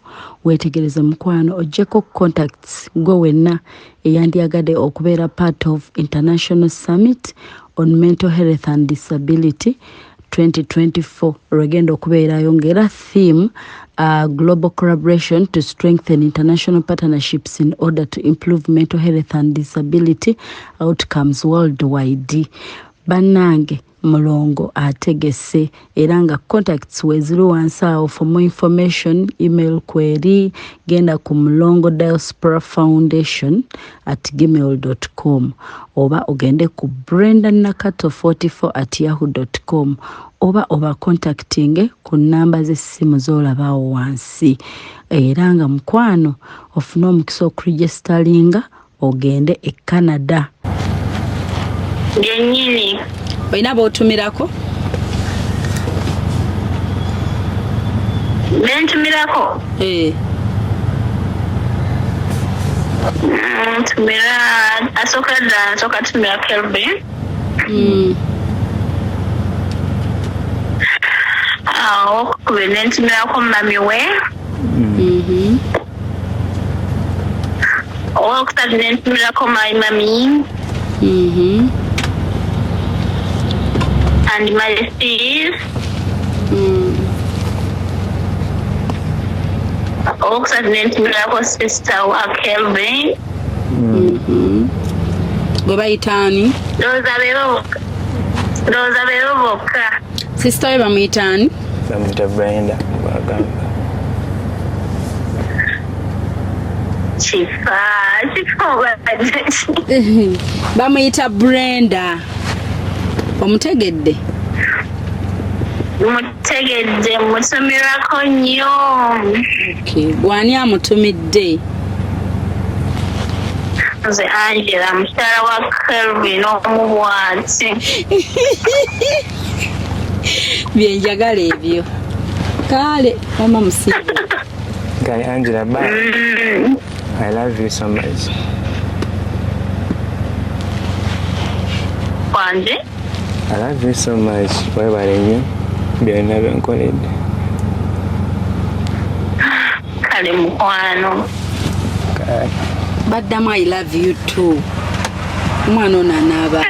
Speaker 3: wetegereza mukwano ojeko contacts go wenna eyandiyagade okubeera part of International Summit on Mental Health and Disability 2024 Regendo okubeera yongera theme global collaboration to strengthen international partnerships in order to improve mental health and disability outcomes worldwide. Banange Mulongo ategese eranga contacts we 01 for more information email query genda ku Mulongo Diaspora Foundation @gmail.com oba ogende ku brendanakato44@yahoo.com oba contacting ku namba z'essimu z'olabaawo wansi. Eranga mukwano ofuna omukisa okuregisteringa ogende e Canada.
Speaker 4: Genyini
Speaker 6: Baina botumirako?
Speaker 4: Bentumirako? Tumira asoka tumira Kelvin. Bentumirako mami we. Okusatu bentumirako my mami. And my sis. Okusatu bentumirako sister wa Kelvin.
Speaker 6: Gobayitani.
Speaker 4: Roza beroboka.
Speaker 6: Sister we bamuyitani?
Speaker 9: Bamuyita Brenda bagamba.
Speaker 4: Chifa
Speaker 6: bamuyita Brenda. Omutegedde?
Speaker 4: Mutegedde mutumirako nnyo.
Speaker 6: Okay. Bw'ani amutumidde?
Speaker 4: Nze Angela mukyala wa Kelvin omubwati.
Speaker 6: Byenjagala ebyo. Kale mama musibe.
Speaker 9: Guy Angela bye. I love you so much.
Speaker 4: Wanje?
Speaker 9: I love you so much. Webale nnyo byonna byenkoledde.
Speaker 4: Kale mukwano.
Speaker 6: Baddamu I love you too. Omwana ono anaaba.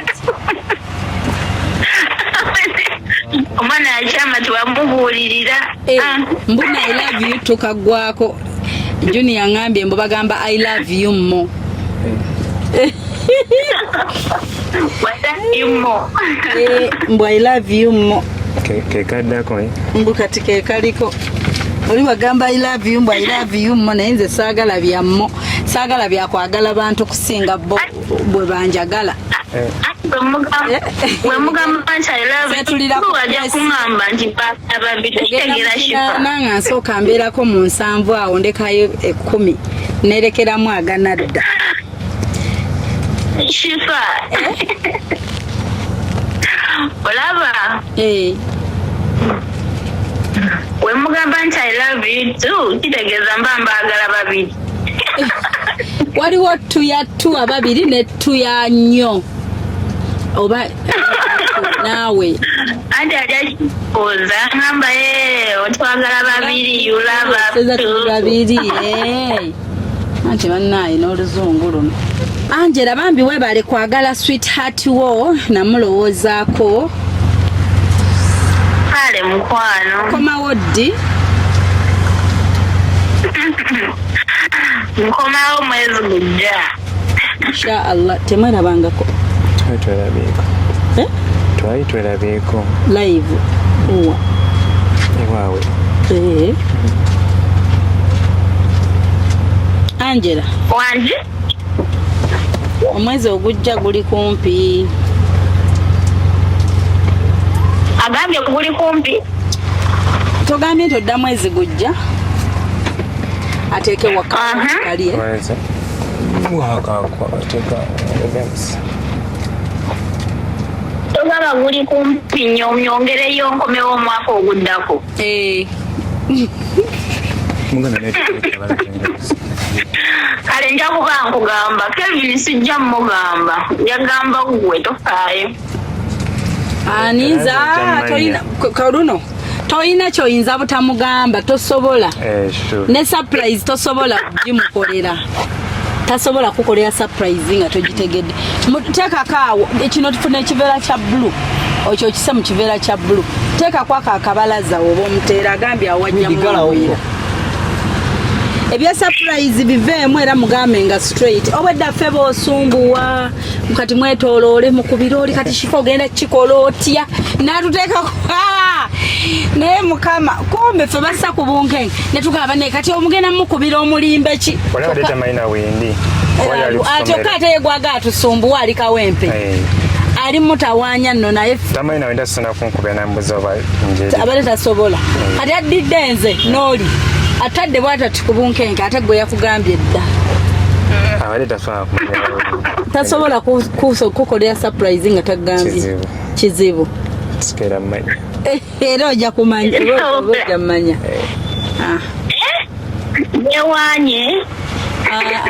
Speaker 4: Omwana akyama tewamubuulirira.
Speaker 6: Mbuna I love you too kagwako. Junior ngambye mbo bagamba I love you mo. Mbo I love you mo.
Speaker 9: Kekaddako
Speaker 6: mbu kati kekaliko. Oli wagamba I love you mbo I love you mo naye nze saagala byammo. Saagala byakwagala bantu kusinga bwe banjagala.
Speaker 4: Wemugamba nti I love you wajja kumamba nti ababitegeera Shifa.
Speaker 6: Nanga nsooka mbeerako mu 7 awo ndekayo 10 nerekeramu aganadda.
Speaker 4: Shifa. Olaba? Wemugamba nti I love you too kitegeeza mba mbaagala babiri.
Speaker 6: Waliwo tuya tu ababiri ne tuya nnyo. Oba nawe
Speaker 4: andi ajakipoza ngamba otwagala babiri you love us
Speaker 6: babiri ante bannaye n'oluzungu luno. Angela bambi webale kwagala sweetheart wo namulowoozaako.
Speaker 4: Kale mukwano
Speaker 6: komawo ddi?
Speaker 4: nkomawo mwezi gujja
Speaker 6: insha Allah. Temwerabangako?
Speaker 9: Twali twerabyeko live. Ewawe.
Speaker 2: Angela.
Speaker 4: Wanje?
Speaker 2: Omwezi ogujja guli kumpi.
Speaker 4: Agambye guli kumpi?
Speaker 2: Togambye nti odda mwezi gujja. Ateeke wakaliye.
Speaker 4: Togaba guli kumpi nnyo myongereyo nkomewo omwaka oguddako. Kale nja kuba nkugamba Kelvin sijja mmugamba yagamba gwe tofaayo.
Speaker 2: Aniza toyina kaluno toyina kyoyinza butamugamba tosobola. Ne surprise tosobola kugimukolera. Tasobola kukolera surprise nga togitegedde. Tekakaawo ekino tufuna ekiveera kya blue. Okyo kisa mu kiveera kya blue. Teka kwaka akabalaza oba omuteera agambye awajja mu. Ebya surprise biveemu era mugambe nga straight. Obwedda ffe b'osumbuwa kati mwetooloole mu kubiroli kati kifo ogenda kikola otya n'atuteeka naye mukama kumbe ffe bassa ku bunkenge ne tugamba naye kati omugenda mukubira omulimbe ki atyoka ate yegwaga atusumbuwa ali kawempe ali mutawaanya nno naye abale tasobola kati addidde nze n'oli atadde bwatati ku bunkenge ate gwe yakugambye dda tasobola kukolera surprise nga tagambye kizibu era ojja kumanya ojja mmanya
Speaker 4: yewaanye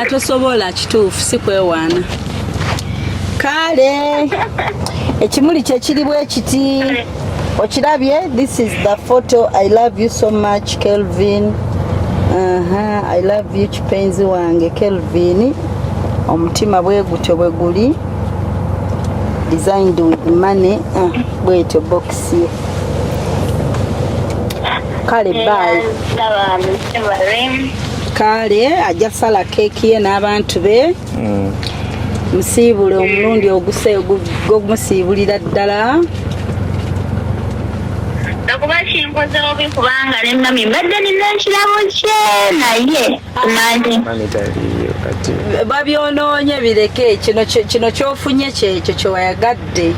Speaker 2: atosobola kituufu si kwewaana kale ekimuli kyekiri bwe kiti okirabye. This is the photo. I love you so much Kelvin. I love you kipenzi wange Kelvin. Omutima bwe gutyo bwe guli designed with money. Bwetyo box ye kale bye. Kale ajja sala keeki ye n'abantu be musiibule omulundi ogumusiibulira ddala.
Speaker 4: Nakuba kinkoze obi kubanga ne mami mbadde nina ekirabo kye naye manyi
Speaker 2: babyonoonye bireke kino kyofunye kyekyo kyewayagadde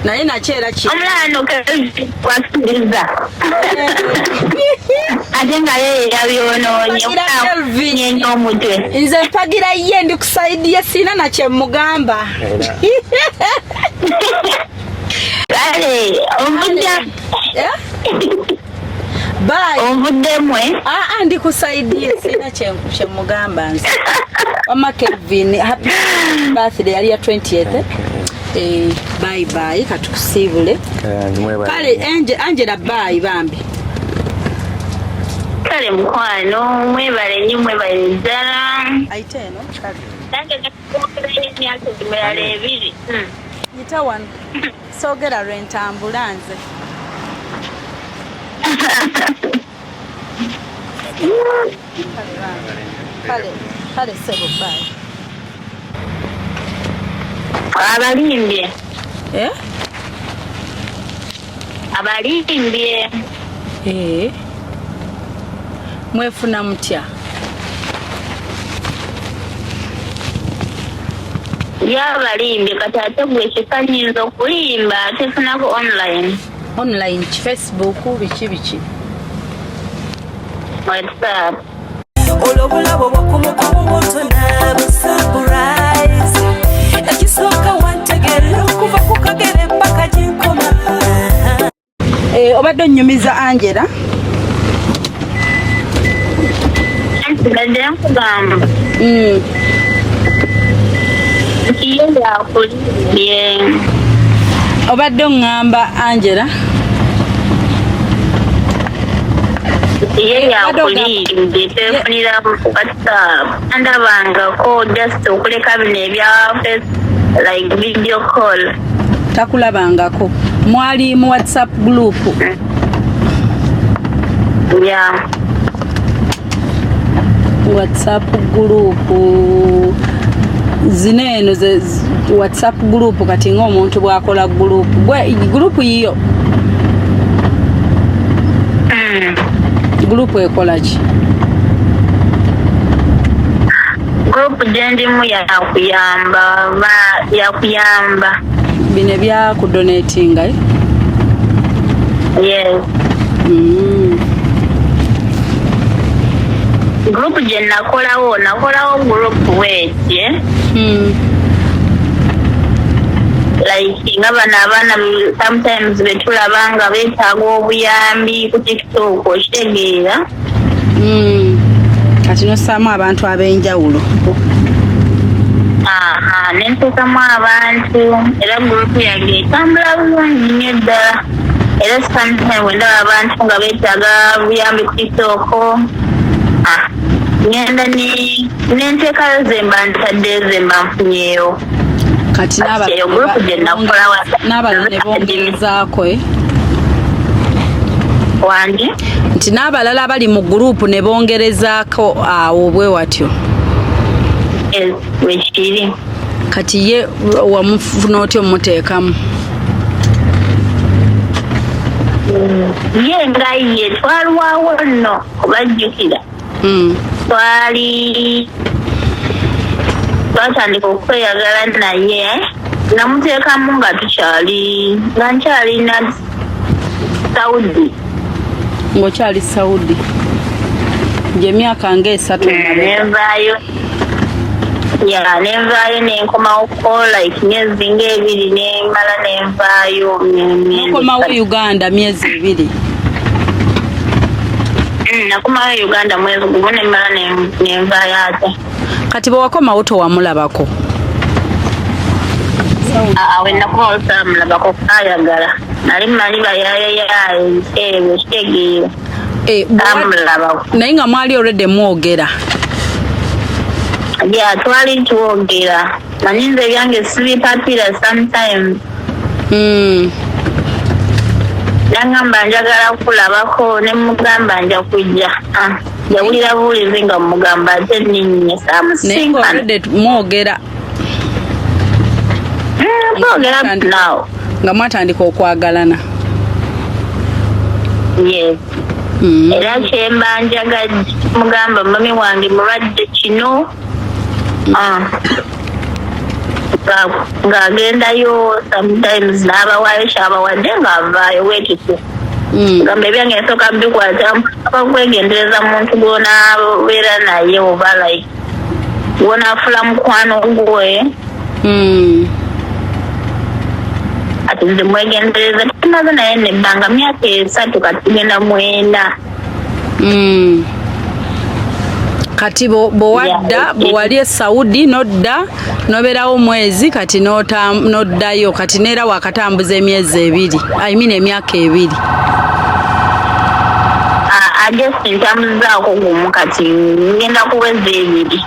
Speaker 2: naye nakyo era
Speaker 4: omulano kwasiriza ate nga ye yabyonoonye n'omutwe
Speaker 2: nze mpagira ye ndi kusaidi ye siina nakyemugamba.
Speaker 4: Kale omudda
Speaker 2: omuddemwe ndi kusaidia sina kyemugamba nze wama Kelvin happy birthday yali ya 20th. Bye bye katukusiibule kale Angela bye bambi
Speaker 4: kale mukwano mwebale nnyo mwebale ddala
Speaker 2: ayite eno kale
Speaker 4: nange gakukokeranye emyaka emirala ebiri
Speaker 2: yita wano soogera lwentambula nze kale sebo bye
Speaker 4: abalimbye abalimbye
Speaker 2: mwefuna mutya
Speaker 4: yabalimbye kati ate gwe kikanyinza okulimba tefunako
Speaker 2: online Facebook biki
Speaker 4: WhatsApp
Speaker 8: olobulabo bwakumukumubutona busurprise ekisooka wantegerera okuva ku kagere mpaka ginkoma.
Speaker 2: Obadde onnyumiza Angela
Speaker 4: nsigadde nkugamba nti ye yakulimbye
Speaker 2: obadde oŋŋamba Angela
Speaker 4: ye yakulimbye tefunira WhatsApp ndabangako just okuleka bino ebya like video call
Speaker 2: takulabangako mwali mu WhatsApp group WhatsApp group zineeno ze WhatsApp group kati ng'omuntu bw'akola group yiyo
Speaker 6: Group ekola ki?
Speaker 4: Group gyendimu yakuyamba
Speaker 6: bino bya kudonatinga
Speaker 4: yes group gye nakolawo group weki like nga bano abaana sometimes betulaba nga beetaaga obuyambi ku TikTok okitegeera
Speaker 6: kati nosaamu abantu ab'enjawulo
Speaker 4: nenteekamu abantu era gurupu yange etambula bulungi nnyo ddala era sometimes wendaba abantu nga beetaaga buyambi ku TikTok ngenda nenteekayo zemba ntaddeyo zemba nfunyeyo
Speaker 6: kati
Speaker 4: gurupu gye nakolawa
Speaker 6: n'abalala ne bongerezaako
Speaker 4: wangi
Speaker 6: nti n'abalala abali mu gurupu ne bongerezaako awo bwe watyo
Speaker 4: wekiri
Speaker 6: kati ye wamufuna otyo muteekamu
Speaker 4: ye nga ye twalwawo nno obajjukira twatandika okweyagala naye namuteekamu nga nkyalina Saudi
Speaker 6: ng'okyali Saudi gy'emyaka ng'esatu
Speaker 4: nenvaayo nenkomawo like myezi ng'ebiri nemala nenvaayo
Speaker 6: nakomawo Uganda myezi 2
Speaker 4: nakomawo Uganda mwezi gumu nemala nenvaayo ate
Speaker 6: kati bwe wakomawo towamulabako
Speaker 4: wenakomawo samulabako kayagala nali mali bayayayaye kitegeera
Speaker 6: naye nga mwali already mwogera
Speaker 4: twali twogera manyi nze ebyange sibipapira sometimes nagamba njagala kulabako nemugamba nja kujja yawulira buulizi nga mugamba ate ninye samusinkana
Speaker 6: mwogera
Speaker 4: twogera now
Speaker 6: nga mwatandika okwagalana
Speaker 4: yes era kyemba njaga mugamba mami wange mulwadde kino ng'agendayo sometimes n'abawayo kyabawadde ng'avaayo weetitu gamba ebyange nsooka bikwata akakwegendereza muntu gw'onaabeera naye oba like gw'onaafula mukwano gwe ati nze mwegendereza tumaze naye nebbanga myaka 3 kati tugenda 9
Speaker 6: kati bwewadda bwewali e Saudi nodda nobeerawo mwezi kati noddayo kati neera wakatambuza emyezi 2 emyaka 2
Speaker 4: just ntambuzaako gumu kati ngenda kuweza 2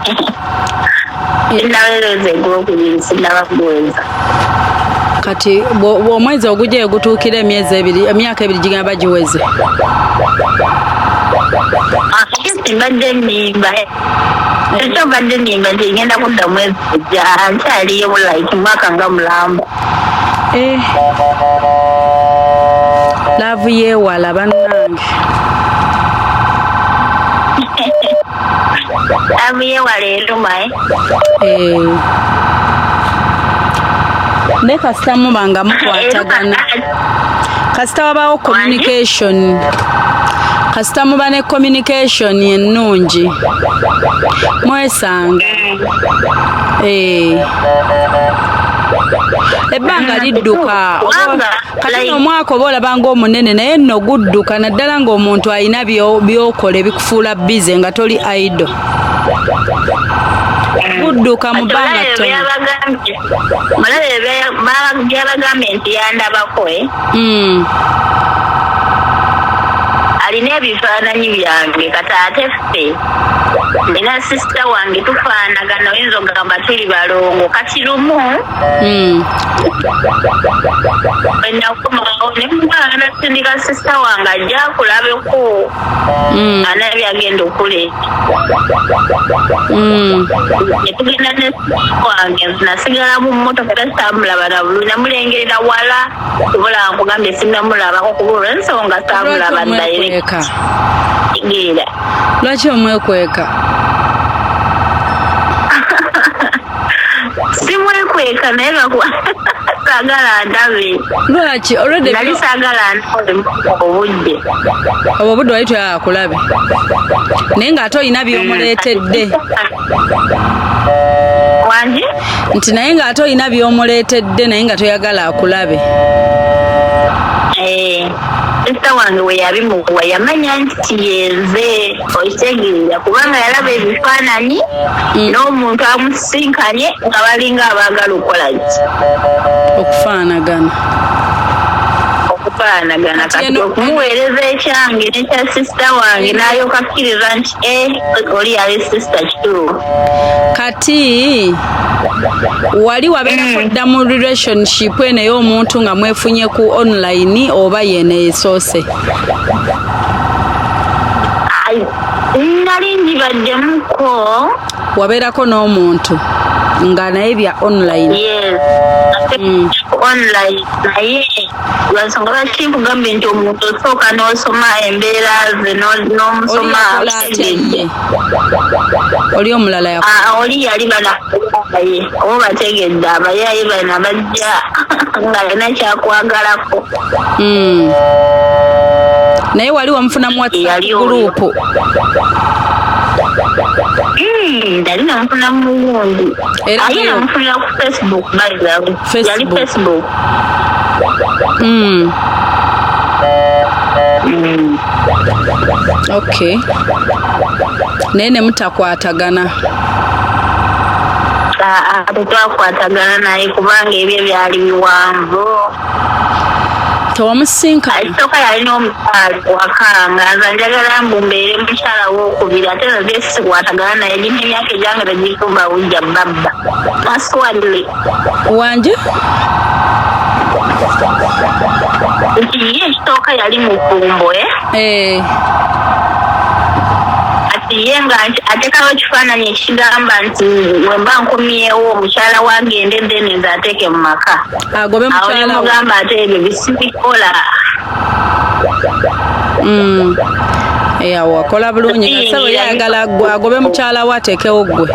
Speaker 4: sinaweereza egwokubiri sinabakuweza
Speaker 6: kati omwezi ogujjayo gutuukira emyaka 2 gigamba giweze
Speaker 4: mbadde nnimba ekyo mbadde nnimba ntigenda kudda mwezi gujja nkyaliyo like mwaka nga mulamba
Speaker 6: laavu yeewala bannange
Speaker 4: laavu yeewala erumae
Speaker 6: ne kasita muba nga mukwatagana kasita wabaawo communication kasita muba ne communication ennungi mwesanga ebbanga lidduka kati omwaka oba olabanga omunene naye nno gudduka naddala ng'omuntu alina byokola ebikufuula bize nga toli idle gudduka mu bbanga ttono
Speaker 4: byabagambye nti yandabako alina ebifaananyi byange kati ate ffe nina sisita wange tufaanagana oyinza ogamba tuli balongo kati lumu enakomawo nemugana sindika sisita wange ajja akulabeko ana byagenda okuleeta netugenda ne wange nasigala mu mmotoka tasambulaba na bulu namulengerera wala kubola nkugambye sinamulabako kuba olw'ensonga saamulaba direct
Speaker 11: omwekweka?
Speaker 4: Gira.
Speaker 11: Lwaki omwekweka?
Speaker 4: Simwekweka naye lwakuba saagala ndabe.
Speaker 11: Lwaki? Already
Speaker 4: nali saagala ndabe obudde.
Speaker 11: Obwo obudde wali toyagala akulabe naye ng'ate olina by'omuleetedde.
Speaker 4: Wangi?
Speaker 11: Nti naye ng'ate olina by'omuleetedde naye nga toyagala akulabe.
Speaker 4: Sista wange we yabimuwa yamanya nti yenze okitegeera kubanga yalaba ebifaananyi n'omuntu amusinkanye nga balinga abaagala okukola ki okufaanagana kati okumuweereza ekyange nekya sista wange n'alyoka akkiriza nti oli yali sista kituufu.
Speaker 11: Kati wali wabeerako dda mu relationship eno ey'omuntu nga mwefunye ku online oba yene esoose?
Speaker 4: Nali njibaddemuko.
Speaker 11: Wabeerako n'omuntu nga naye bya online?
Speaker 4: Yes. Online naye lwansonga lwaki nkugambye nti omuntu osooka n'osoma embeera ze n'omusoma otegedde.
Speaker 11: Oli omulala
Speaker 4: oli yali banaye oba bategedde abayaye bana bajja nga yina kyakwagalako.
Speaker 11: Naye wali wamufunamu WhatsApp group?
Speaker 4: Ndali namufuna mu gundi. Aye namufunira ku Facebook by the way. Yali Facebook.
Speaker 11: Okay. Naye ne mutakwatagana?
Speaker 4: Tetwakwatagana naye kubanga ebyo byali biwanvu.
Speaker 11: Tewamusinkana?
Speaker 4: Ekisooka yalina omukyala wakanga nze njagala mbu mbeere mukyala w'okubiri ate nze sikwatagana naye gina emyaka egyange tegituba wujja babba maswadde
Speaker 11: wanje
Speaker 4: nti ye ekisooka yali mufumbo ati ye nga ateekawo ekifaananyi ekigamba nti wemba nkomyewo omukyala wagendedde neze ateeke mu maka
Speaker 11: agobe mukyala
Speaker 4: awo nemugamba ate ebyo bisibikola
Speaker 11: awo wakola bulungi nasabo yayagala gwe agobe mukyala we ateekewo gwe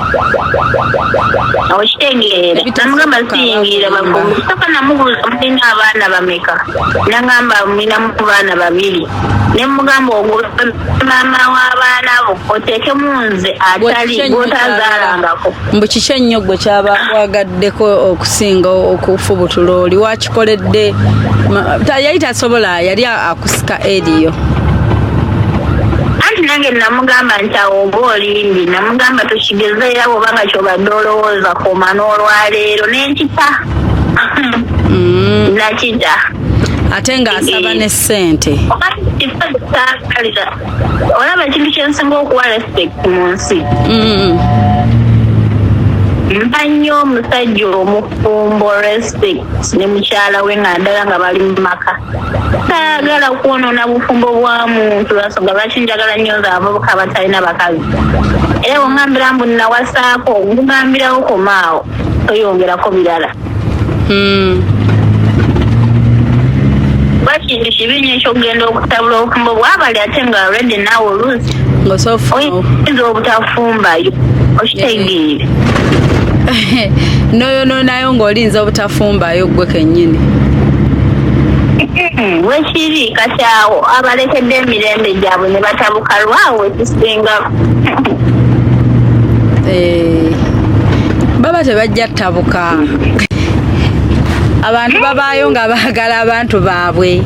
Speaker 4: okitegeera namugamba siyingira bagobe soka namubuuza mulina abaana bameka nagamba mulinamu baana babiri nemugamba ogobe maama w'abaana bo oteekemu nze atali gwotazaalangako
Speaker 11: mbu kiki ennyo gwe kyaba kwagaddeko okusinga okufubutula oli wakikoledde yali tasobola yali akusika eriyo
Speaker 4: anti nange namugamba nti awo oba olimbi namugamba tukigezeera bwobanga kyobadde olowooza koma n'olwaleero nenkita nakita
Speaker 11: ate ng'asaba ne ssente
Speaker 4: olaba ekintu kyensinga okuwa respect mu nsi mpa nnyo omusajja omufumbo respect ne mukyala we nga ddala nga bali mu maka saagala kwonoona bufumbo bwa muntu lwasonga lwaki njagala nnyo nze abavubuka batalina bakazi era bwongambira mbu nawasaako ngugambirawo komaawo toyongerako birala kintu kibi nnyo ekyokugenda okutabula obufumbo bwabali ate nga already naawe oluusi oyinza obutafumbayo okitegeere
Speaker 11: noyonoonayo ng'olinza obutafumbayo gwe kennyini
Speaker 4: wekiri kati awo abalekedde emirembe gyabwe ne batabuka lwawe ekisinga
Speaker 11: baba tebajja ttabuka abantu babaayo nga baagala abantu baabwe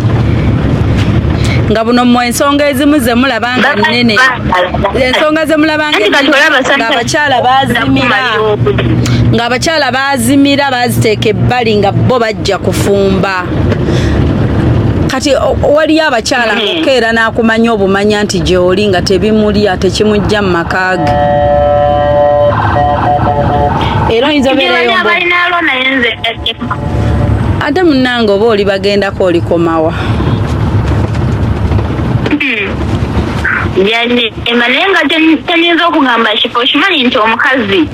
Speaker 11: nga buno mmwe ensonga ezimu zemulaba nga nnene ensonga zemulaba ng'abakyala baazimira baaziteeka ebbali nga bo bajja kufumba kati waliyo abakyala ngaokeera n'akumanya obumanya nti gy'oli nga tebimuli ate kimujja mu maka ge era oyinza obeerayo ate munnange oba oli bagendako olikomawa
Speaker 4: naye nga tenyinza okugamba kifo kimanyi nti omukazi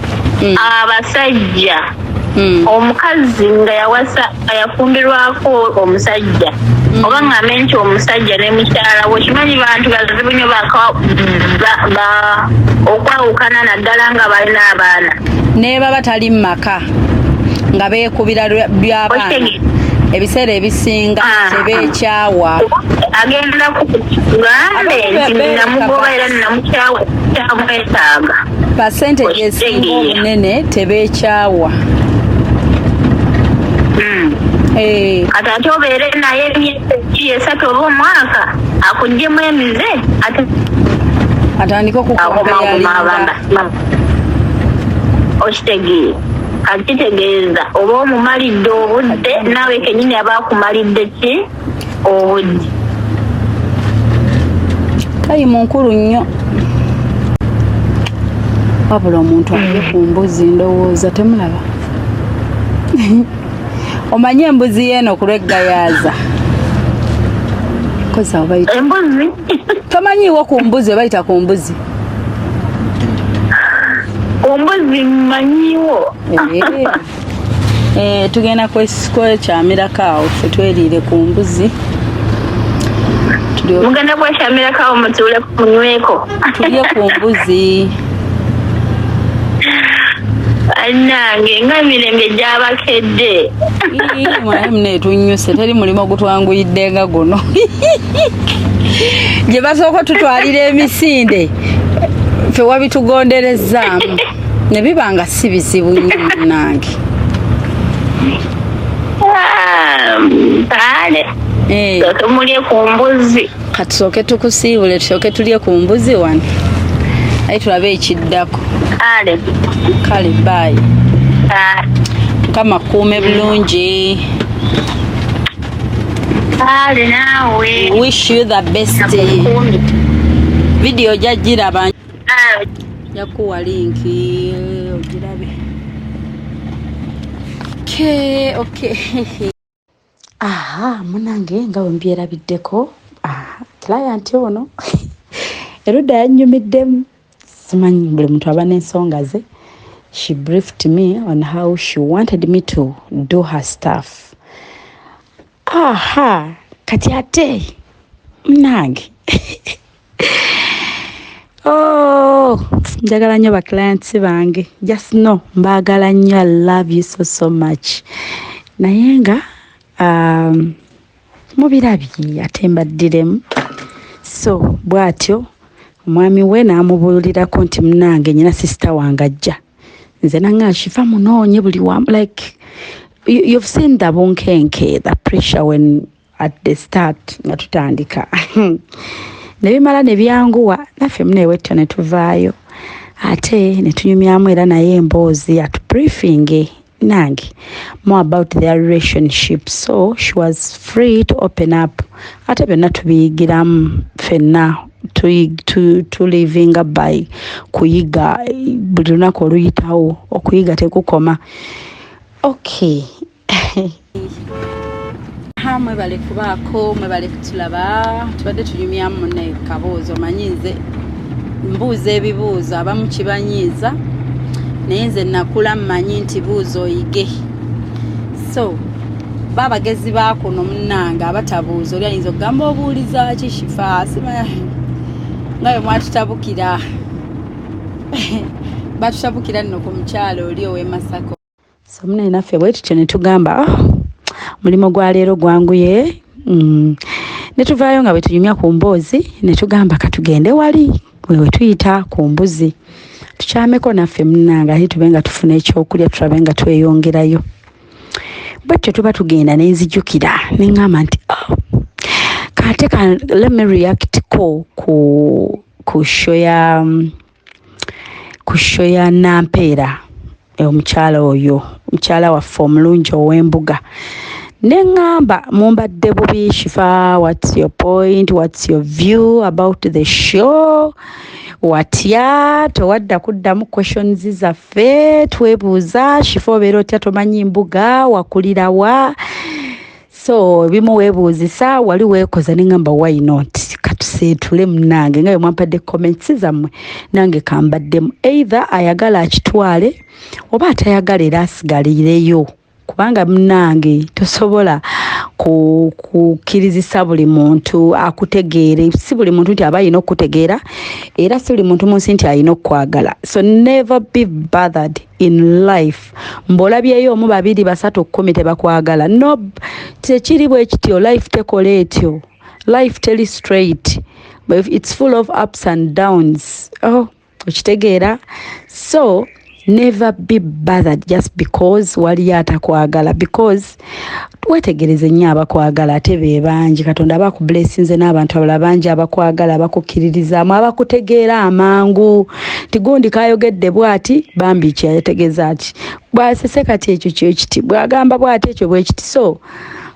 Speaker 4: abasajja omukazi nga yawasa ayafumbirwako omusajja oba ng'ambe nti omusajja ne mukyala we kimanyi bantu bazibu nnyo okwawukana naddala nga balina abaana
Speaker 11: ne baba tali mu maka nga beekubira by'abaana ebiseera ebisinga tebeekyawa
Speaker 4: agenda kugambe nti namugoba era namukyawa kyamwetaaga
Speaker 11: pasentege esinga obunene tebeekyawa
Speaker 4: kati ate obeere naye emyezi esatu oba omwaka akugjemu emize
Speaker 11: atandika okukompeyalinga
Speaker 4: okitegeera kati kitegeeza oba omumalidde obudde naawe kenyini aba akumalidde ki obudde
Speaker 11: kayi munkulu nnyo wabula omuntu alye ku mbuzi ndowooza temulaba omanye embuzi yeeno kulweggayaaza koza obayita
Speaker 4: embuzi
Speaker 11: tomanyiiwo ku mbuzi obayita ku mbuzi
Speaker 4: ombuzi mmanyiiwo
Speaker 11: tugenda kwekyamirako awo ffe tweriire ku mbuzi
Speaker 4: mugenda kwekyamirako awo mutuule kunyweko
Speaker 11: tulye ku mbuzi
Speaker 4: annange nga emirembe gy'abakedde
Speaker 11: mwaye muneetunnyuse teri mulimo gutwanguyidde nga guno gye basooka tutwalira emisinde ffe wabitugonderezaamu ne biba nga si bizibu nnyo munnange
Speaker 4: tumulye ku mbuzi
Speaker 11: katusooke tukusiibule tusooke tulye ku mbuzi wano aye tulabe ekiddako kale baayi mukama kuume bulungi wish you the best video jagiraba yakuwa linki ogirabe okay
Speaker 3: munange nga wembyerabiddeko client ono erudda yannyumiddemu simanyi buli muntu aba n'ensonga ze. She briefed me on how she wanted me to do her stuff. Kati ate munange njagala nnyo baclients bange, just know mbaagala nnyo, I love you so much. Naye nga mubirabye ate mbaddiremu, so bw'atyo omwami we n'amubuulirako nti munange nyina sisita wange ajja, nze nanga shifa munoonye buli wamu, like you've seen the bunkenke, the pressure when at the start nga tutandika ne bimala ne byanguwa, naffe muneewetto ne tuvaayo ate ne tunyumyamu era naye emboozi atubriefing nange more about their relationship, so she was free to open up. Ate byonna tubiyigiramu ffenna tulivinga by kuyiga, buli lunaku oluyitawo okuyiga tekukoma. Okay.
Speaker 11: Mwebale kubaako, mwebale kutulaba, tubadde tunyumyamu munne kaboozi, omanyi nze mbuuza ebibuuzo abamu kibanyiiza naye nze nakula mmanyi nti buuza oyige, so babagezi baakuno munnanga abatabuuza oli ayinza okugamba obuuliza ki shifa simanya nga bwe mwatutabukira batutabukira nno ku mukyalo oli ow'e Masako.
Speaker 3: So munne naffe bwe tutyo ne tugamba mulimo gwa leero gwanguye, ne tuvaayo nga bwe tunyumya ku mboozi ne tugamba katugende wali wewe tuyita ku mbuzi tukyameko naffe munnanga ate tube nga tufuna ekyokulya tulabe nga tweyongerayo. Bwetyo tuba tugenda nenzijukira neŋŋamba nti kate let me react ku show ya Nampeera, omukyala oyo, mukyala waffe omulungi ow'embuga. Neŋŋamba mumbadde bubi Shifa, what's your point, what's your view about the show, watya towadda kuddamu questions zaffe twebuuza Shifa obeera otya tomanyi mbuga wakulira wa, so bimu weebuuzisa wali weekoza neŋŋamba why not nseetule munnange nga bwe mwampadde comments zammwe nange kambaddemu either ayagala akitwale oba atayagala era asigalireyo kubanga munnange tosobola kukirizisa buli muntu akutegeere si buli muntu nti aba alina okutegeera era si buli muntu munsi nti alina okukwagala so never be bothered in life mbolabyeyo omu 2 3 10 tebakwagala no tekiri bwe kityo life tekola etyo life tell straight but it's full of ups and downs okitegeera so never be bothered just because wali atakwagala because wetegereze nnyo abakwagala ate be bangi katonda abakublessinze n'abantu abalala bangi abakwagala abakukiririzaamu abakutegeera amangu tigundi kayogedde bwati bambi kyategeeza ati bwasese kati ekyo kyekiti bwagamba bwati ekyo bwekiti so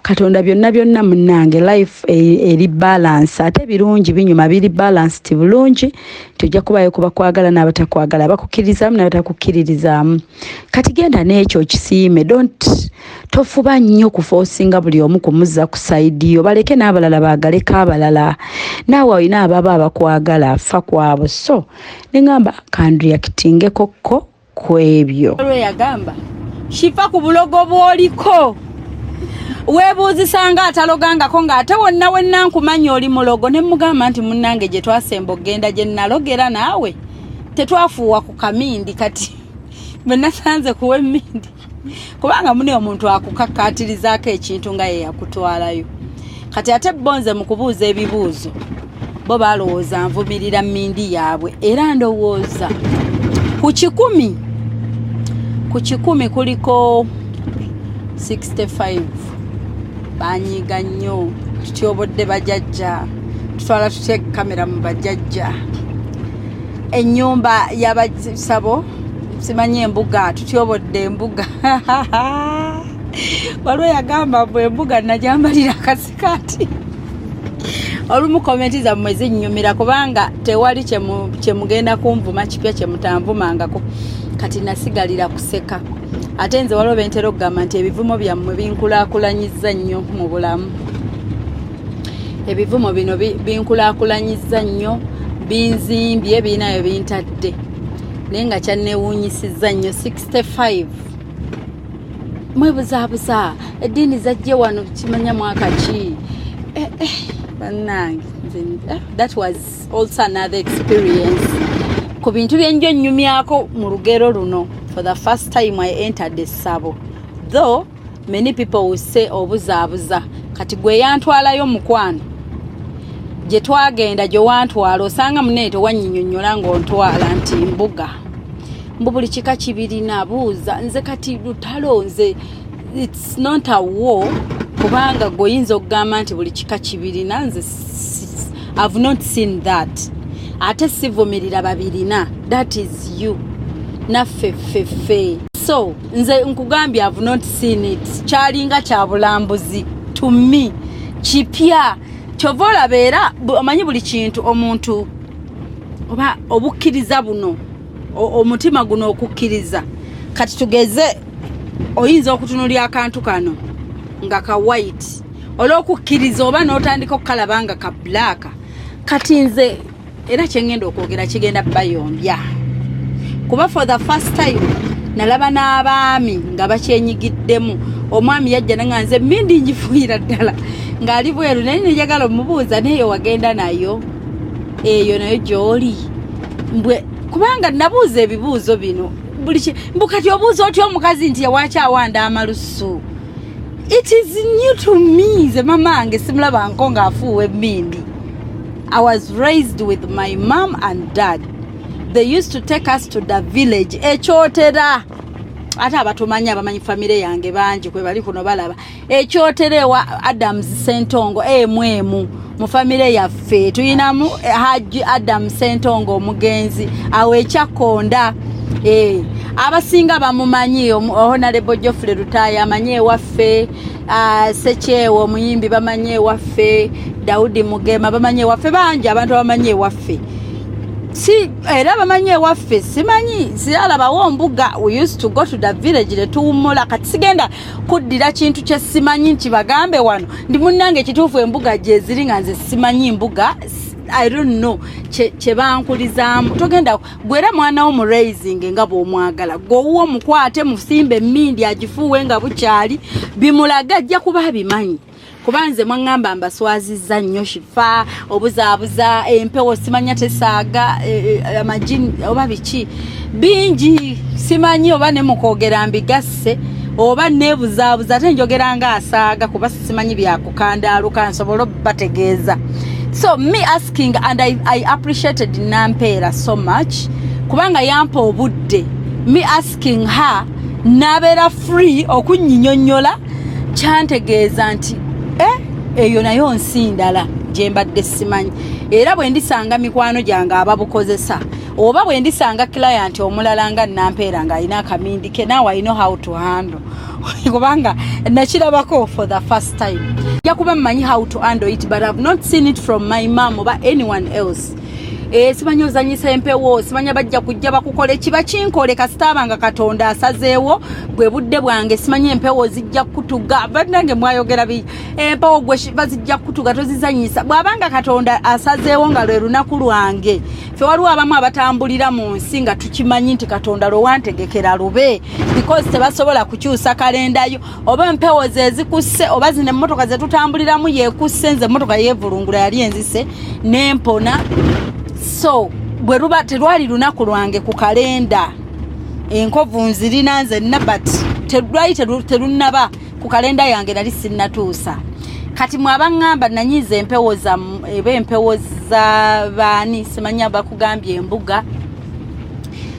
Speaker 3: katonda byonna munnange life eri balance ate birungi binyuma biri balanced bulungi tujja kubayo kuba kwagala n'abatakwagala bakukiririzaamu n'abatakukiririzaamu kati genda n'ekyo kisiime tofuba nnyo kuforcinga buli omu kumuzza ku saidi yo baleke n'abalala baagaleko abalala naawe olina ababa abakwagala fa kwabo so neŋŋamba kandireactingekokko ku ebyo
Speaker 11: yagamba shifa ku bulogo bw'oliko weebuuzisanga atalogangako ng'ate wonna wenna nkumanya oli mulogo ne mugamba nti munnange gye twasemba okgenda gye nalogera naawe tetwafuuwa ku kamindi kati bwe nasanze kuwa emmindi kubanga muni omuntu akukakkaatirizaako ekintu nga ye yakutwalayo kati ate bonze mu kubuuza ebibuuzo bo balowooza nvumirira mmindi yaabwe era ndowooza ku 100 kuliko 65 banyiga nnyo tutyobodde bajajja tutwala tutya kamera mu bajajja ennyumba y'abasabo simanyi embuga tutyobodde embuga waliwo yagamba bwe embuga najambalira akasikati olumu komenti zammwe zinnyumira kubanga tewali kyemugenda kunvuma kipya kyemutanvumangako kati nasigalira kuseka ate nze waliwo bentera okugamba nti ebivumo byammwe binkulaakulanyizza nnyo mu bulamu ebivumo bino binkulaakulanyizza nnyo binzimbye birinayo bintadde naye nga kyanneewuunyisizza nnyo 65 mwebuzaabuza eddiini zajje wano kimanya mwaka ki bannange that was also another experience ku bintu byenjo nnyumyako mu lugero luno for the first time I entered Sabo though many people will say obuzaabuza kati gwe yantwalayo mukwano gye twagenda gye wantwala osanga muneeto wannyinyonnyola ng'ontwala nti mbuga mbu buli kika kibirina buuza nze kati lutalo nze it's not a war kubanga goyinza okugamba nti buli kika kibirina nze I've not seen that ate sivumirira babirina that is you naffeffeffe so nze nkugambye I've not seen it kyalinga kya bulambuzi to me kipya kyovola beera omanyi buli kintu omuntu oba obukkiriza buno omutima guno okukkiriza kati tugeze oyinza okutunulya akantu kano nga ka white olw'okukkiriza oba n'otandika okukalaba nga ka black kati nze era kyengenda okwogera kigenda bayombya kuba for the first time nalaba n'abaami nga bakyenyigiddemu omwami yajja nanga nze mmindi njifuira ddala ng'ali bweru naye nejagala omubuuza neyo wagenda nayo eyo nayo gy'oli mbwe kubanga nabuuza ebibuuzo bino buli mbukati obuuza otya omukazi nti yawaki awanda amalusu it is new to me ze mamange simulabanko ng'afuuwa emmindi I was raised with my mom and dad. They used to take us to the village. Ekyotera. Ate abatumanya abamanyi famire yange bangi kwe bali kuno balaba. Ekyotere wa Adams Sentongo mwemu mu famire yaffe. Tuyinamu Haji Adam Sentongo omugenzi awe Kyakonda. Abasinga bamumanyi Honorable Geoffrey Rutaya amanye waffe Sechewo omuyimbi bamanye waffe Daudi Mugema bamanye waffe bangi abantu bamanye waffe si era bamanye waffe simanyi sirala mbuga we used to go to the village letuwummula kati sigenda kuddira kintu kye simanyi nti bagambe wano ndi munnange kituufu embuga gye ziri nga nze simanyi mbuga I don't know che bankulizamu togenda gwera mwana wo mu raising nga bw'omwagala gwowo mukwate musimbe mmindi agifuwe nga bukyali bimulaga ajja kuba bimanyi kubanze mwangamba mbaswazizza nnyo shifa obuzaabuza empewo simanya tesaaga amajini oba biki bingi simanyi oba ne mukogera mbigasse oba nebuzaabuza ate njogera nga asaaga kuba simanyi byakukandaaluka nsobola bategeeza. So me asking, and I appreciated Nampeera so much kubanga yampa obudde me asking her nabera free okunyinyonyola kyantegeeza nti eyo nayo nsindala gye mbadde simanyi era bwe ndisanga mikwano gyange ababukozesa oba bwe ndisanga client omulala nga Nampeera ng'alina akamindi ke now I know how to handle kubanga nakirabako for the first time yakuba mmanyi how to handle it, but I've not seen it from my mom or anyone else. Simanyi ozanyisa empewo simanya bajja kujja bakukole kiba kinkole kasitaba nga Katonda asazeewo bwe budde bwange simanyi empewo zijja kutuga banange mwayogera bi empewo gwe bazijja kutuga tozizanyisa bwabanga Katonda asazeewo nga lwe lunaku lwange fe waliwo abamu abatambulira mu nsi nga tukimanyi nti Katonda lo wantegekera lube because tebasobola kukyusa kalendayo oba empewo ze zikusse oba zine emmotoka ze tutambuliramu yekusse nze emmotoka yeevulungula yali enzise nempona. So bwe ruba terwali lunaku lwange ku kalenda enkovu nzirina nze nabat terunaba ku kalenda yange nali sinnatuusa kati mwabangamba nanyize empewo za empewo za bani simanya bakugambye embuga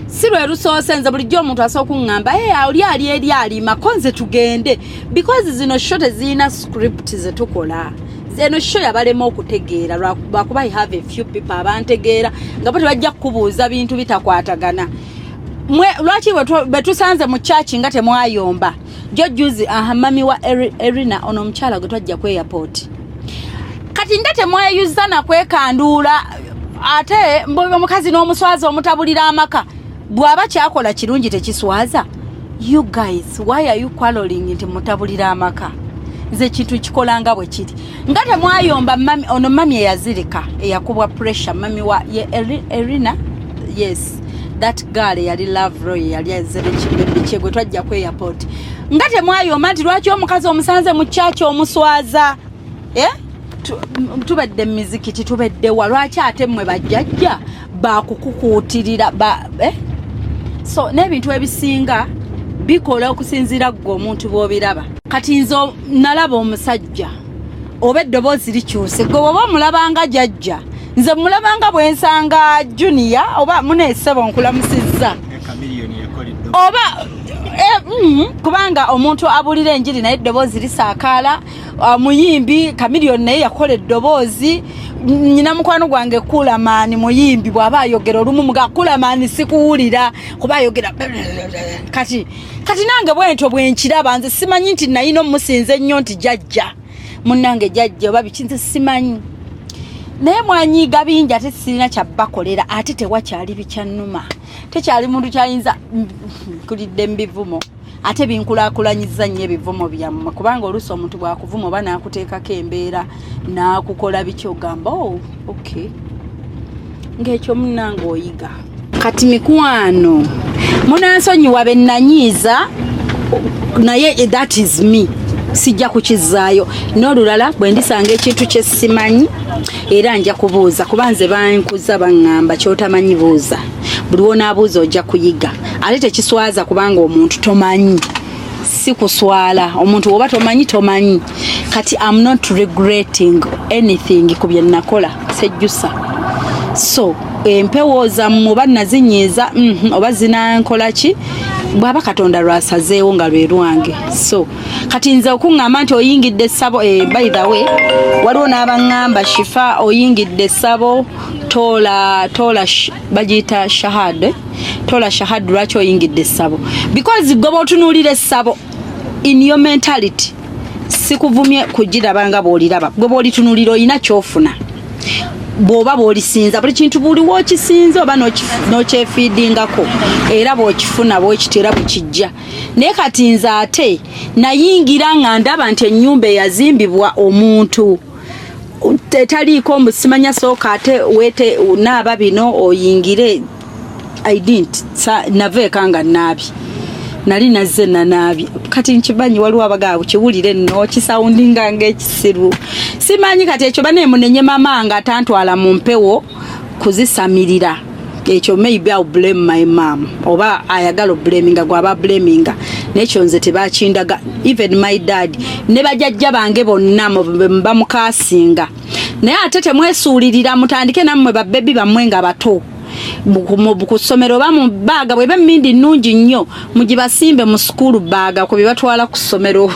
Speaker 11: sirwe rusoose nze bulijjo omuntu asooka kungamba oli ali alima konze tugende because zino shote zina script zetukola eno show yabalema okutegeera lwakuba I have a few people abantegeera nga bo tebajja kubuuza bintu bitakwatagana lwaki betusanze mu church nga temwayomba jojuzi mami wa Erina ono omukyala gwe twajja ku airport kati nga temwayuzana kwekanduula ate omukazi n'omuswazi omutabulira amaka bw'aba kyakola kirungi tekiswaza. You guys, why are you quarreling nti mutabulira amaka? Ze kitu kikolanga bwe kiri ngate mwayomba mami ono mami eyazirika eyakubwa pressure mami wa Erina. Yes, that girl yali love roy yali azere kibedde kyegwe twajja ku airport ngate mwayomba nti lwaki omukazi omusanze mu church omuswaza tubedde mizikiti tubedde wa lwaki ate mmwe bajjajja bakukukuutirira so n'ebintu ebisinga bikola okusinzira gwe omuntu bw'obiraba. Kati nzo nalaba omusajja oba eddoboozi likyuse gwe oba omulabanga jjajja nze mulabanga bwensanga junior oba muneesebo nkulamusizza oba kubanga omuntu abulira enjiri naye eddoboozi lisaakaala muyimbi Chameleone naye yakola eddoboozi nyina mukwano gwange Kulamani muyimbi bw'aba ayogera olumu muga Kulamani sikuwulira kuba ayogera kati nange bwento bwenkiraba nze simanyi nti nayina omusinze nnyo nti jjajja munnange jjajja oba bikinze simanyi naye mwanyiiga bingi ate sirina kyabbakolera ate tewakyali bikyannuma tekyali muntu kyayinza kulidde mbivumo ate binkulaakulanyiza nnyo ebivumo byammwe kubanga oluusi omuntu bwakuvuma oba n'akuteekako embeera n'akukola bikyogamba okay ng'ekyo munnange oyiga. Kati mikwano munansonyiwa be nanyiiza naye that is me sijja kukizaayo n'olulala bwe ndisanga ekintu kye simanyi era nja kubuuza kuba nze bankuza baŋŋamba ky'otamanyi buuza buli wonaabuuza ojja kuyiga ate tekiswaza kubanga omuntu tomanyi si kuswala omuntu oba tomanyi kati I'm not regretting anything ku bye nakola sejjusa so empewo zammwe oba nazinyiiza oba zinankola ki bw'aba Katonda lwasazeewo nga lwe lwange. So kati nze okuŋŋamba nti oyingidde essabo by the way waliwo n'abaŋŋamba shifa oyingidde essabo tola bagiyita shahad tola shahad lwaki oyingidde essabo because goba otunuulira essabo in your mentality sikuvumye kugirabanga bw'oliraba gwe bw'olitunuulira olina kyofuna bw'oba bw'olisinza buli kintu buliwo okisinza oba n'okyefeedingako era bw'okifuna bw'ekitera bukijja naye kati nze ate nayingira nga ndaba nti ennyumba eyazimbibwa omuntu taliiko musimanya sooka ate wete naaba bino oyingire I didn't naveeka nga naabi nali nazze nanaabi kati nkimanyi waliwo abagaabu kiwulire nno kisawundinga ng'ekisiru simanyi kati ekyo baneemunenye mama nga tantwala mu mpewo kuzisamirira ekyo maybe I'll blame my mom oba ayagala blaminga gwaba blaminga nekyo nze tebakindaga even my dad ne bajjajja bange bonna bamukasinga naye ate temwesuulirira mutandike nammwe babbebi bammwe nga bato ku ssomero bamu baaga bwe bemmindi nnungi nnyo mugibasimbe mu sukulu baaga ku bibatwala ku ssomero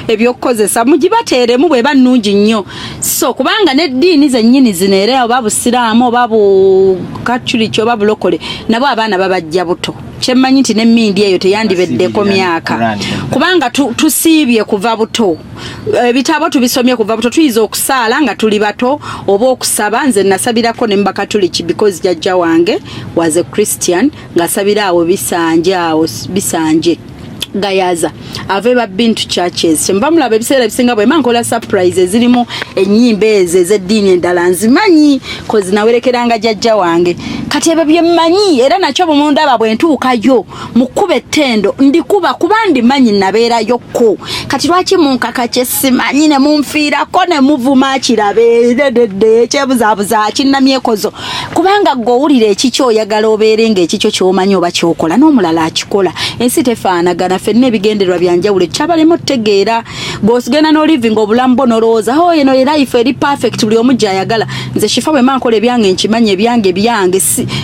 Speaker 11: ebyokukozesa mugibateeremu bwe bannungi nnyo so kubanga n'eddiini zennyini zino era oba busiraamu oba bukatuliki oba bulokole nabo abaana babajja buto kyemmanyi nti n'emmindi eyo teyandibeddeko myaka kubanga tusiibye kuva buto ebitabo tubisomye kuva buto tuyiza okusaala nga tuli bato oba okusaba nze nasabirako ne mbakatuliki because jajja wange was a Christian ngasabira awo bisanje gayaza ave been to churches mbamula bebiseera bisinga bwe mankola surprises zirimu ennyimba ez'eddiini endala nzimanyi kozi nawerekeranga jajja wange kati ebyo byemmanyi era nakyo bumundaba bwe ntuukayo mukube ettendo ndikuba kuba ndimanyi nabeerayo ko kati lwaki munkaka kyesimanyi ne munfiirako ne muvuma kirabe kyebuzaabuza kinnamyekozo kubanga gw'owulira ekikyo oyagala obeere ng'ekikyo ky'omanyi oba kyokola n'omulala akikola ensi tefaanagana ffenna ebigendererwa byanjawulo kyabalemu otegeera g'osigenda n'olivinga obulamu bwo n'olowooza eno life eri perfect buli omu gy'ayagala nze shifa bwe mankola ebyange nkimanyi ebyange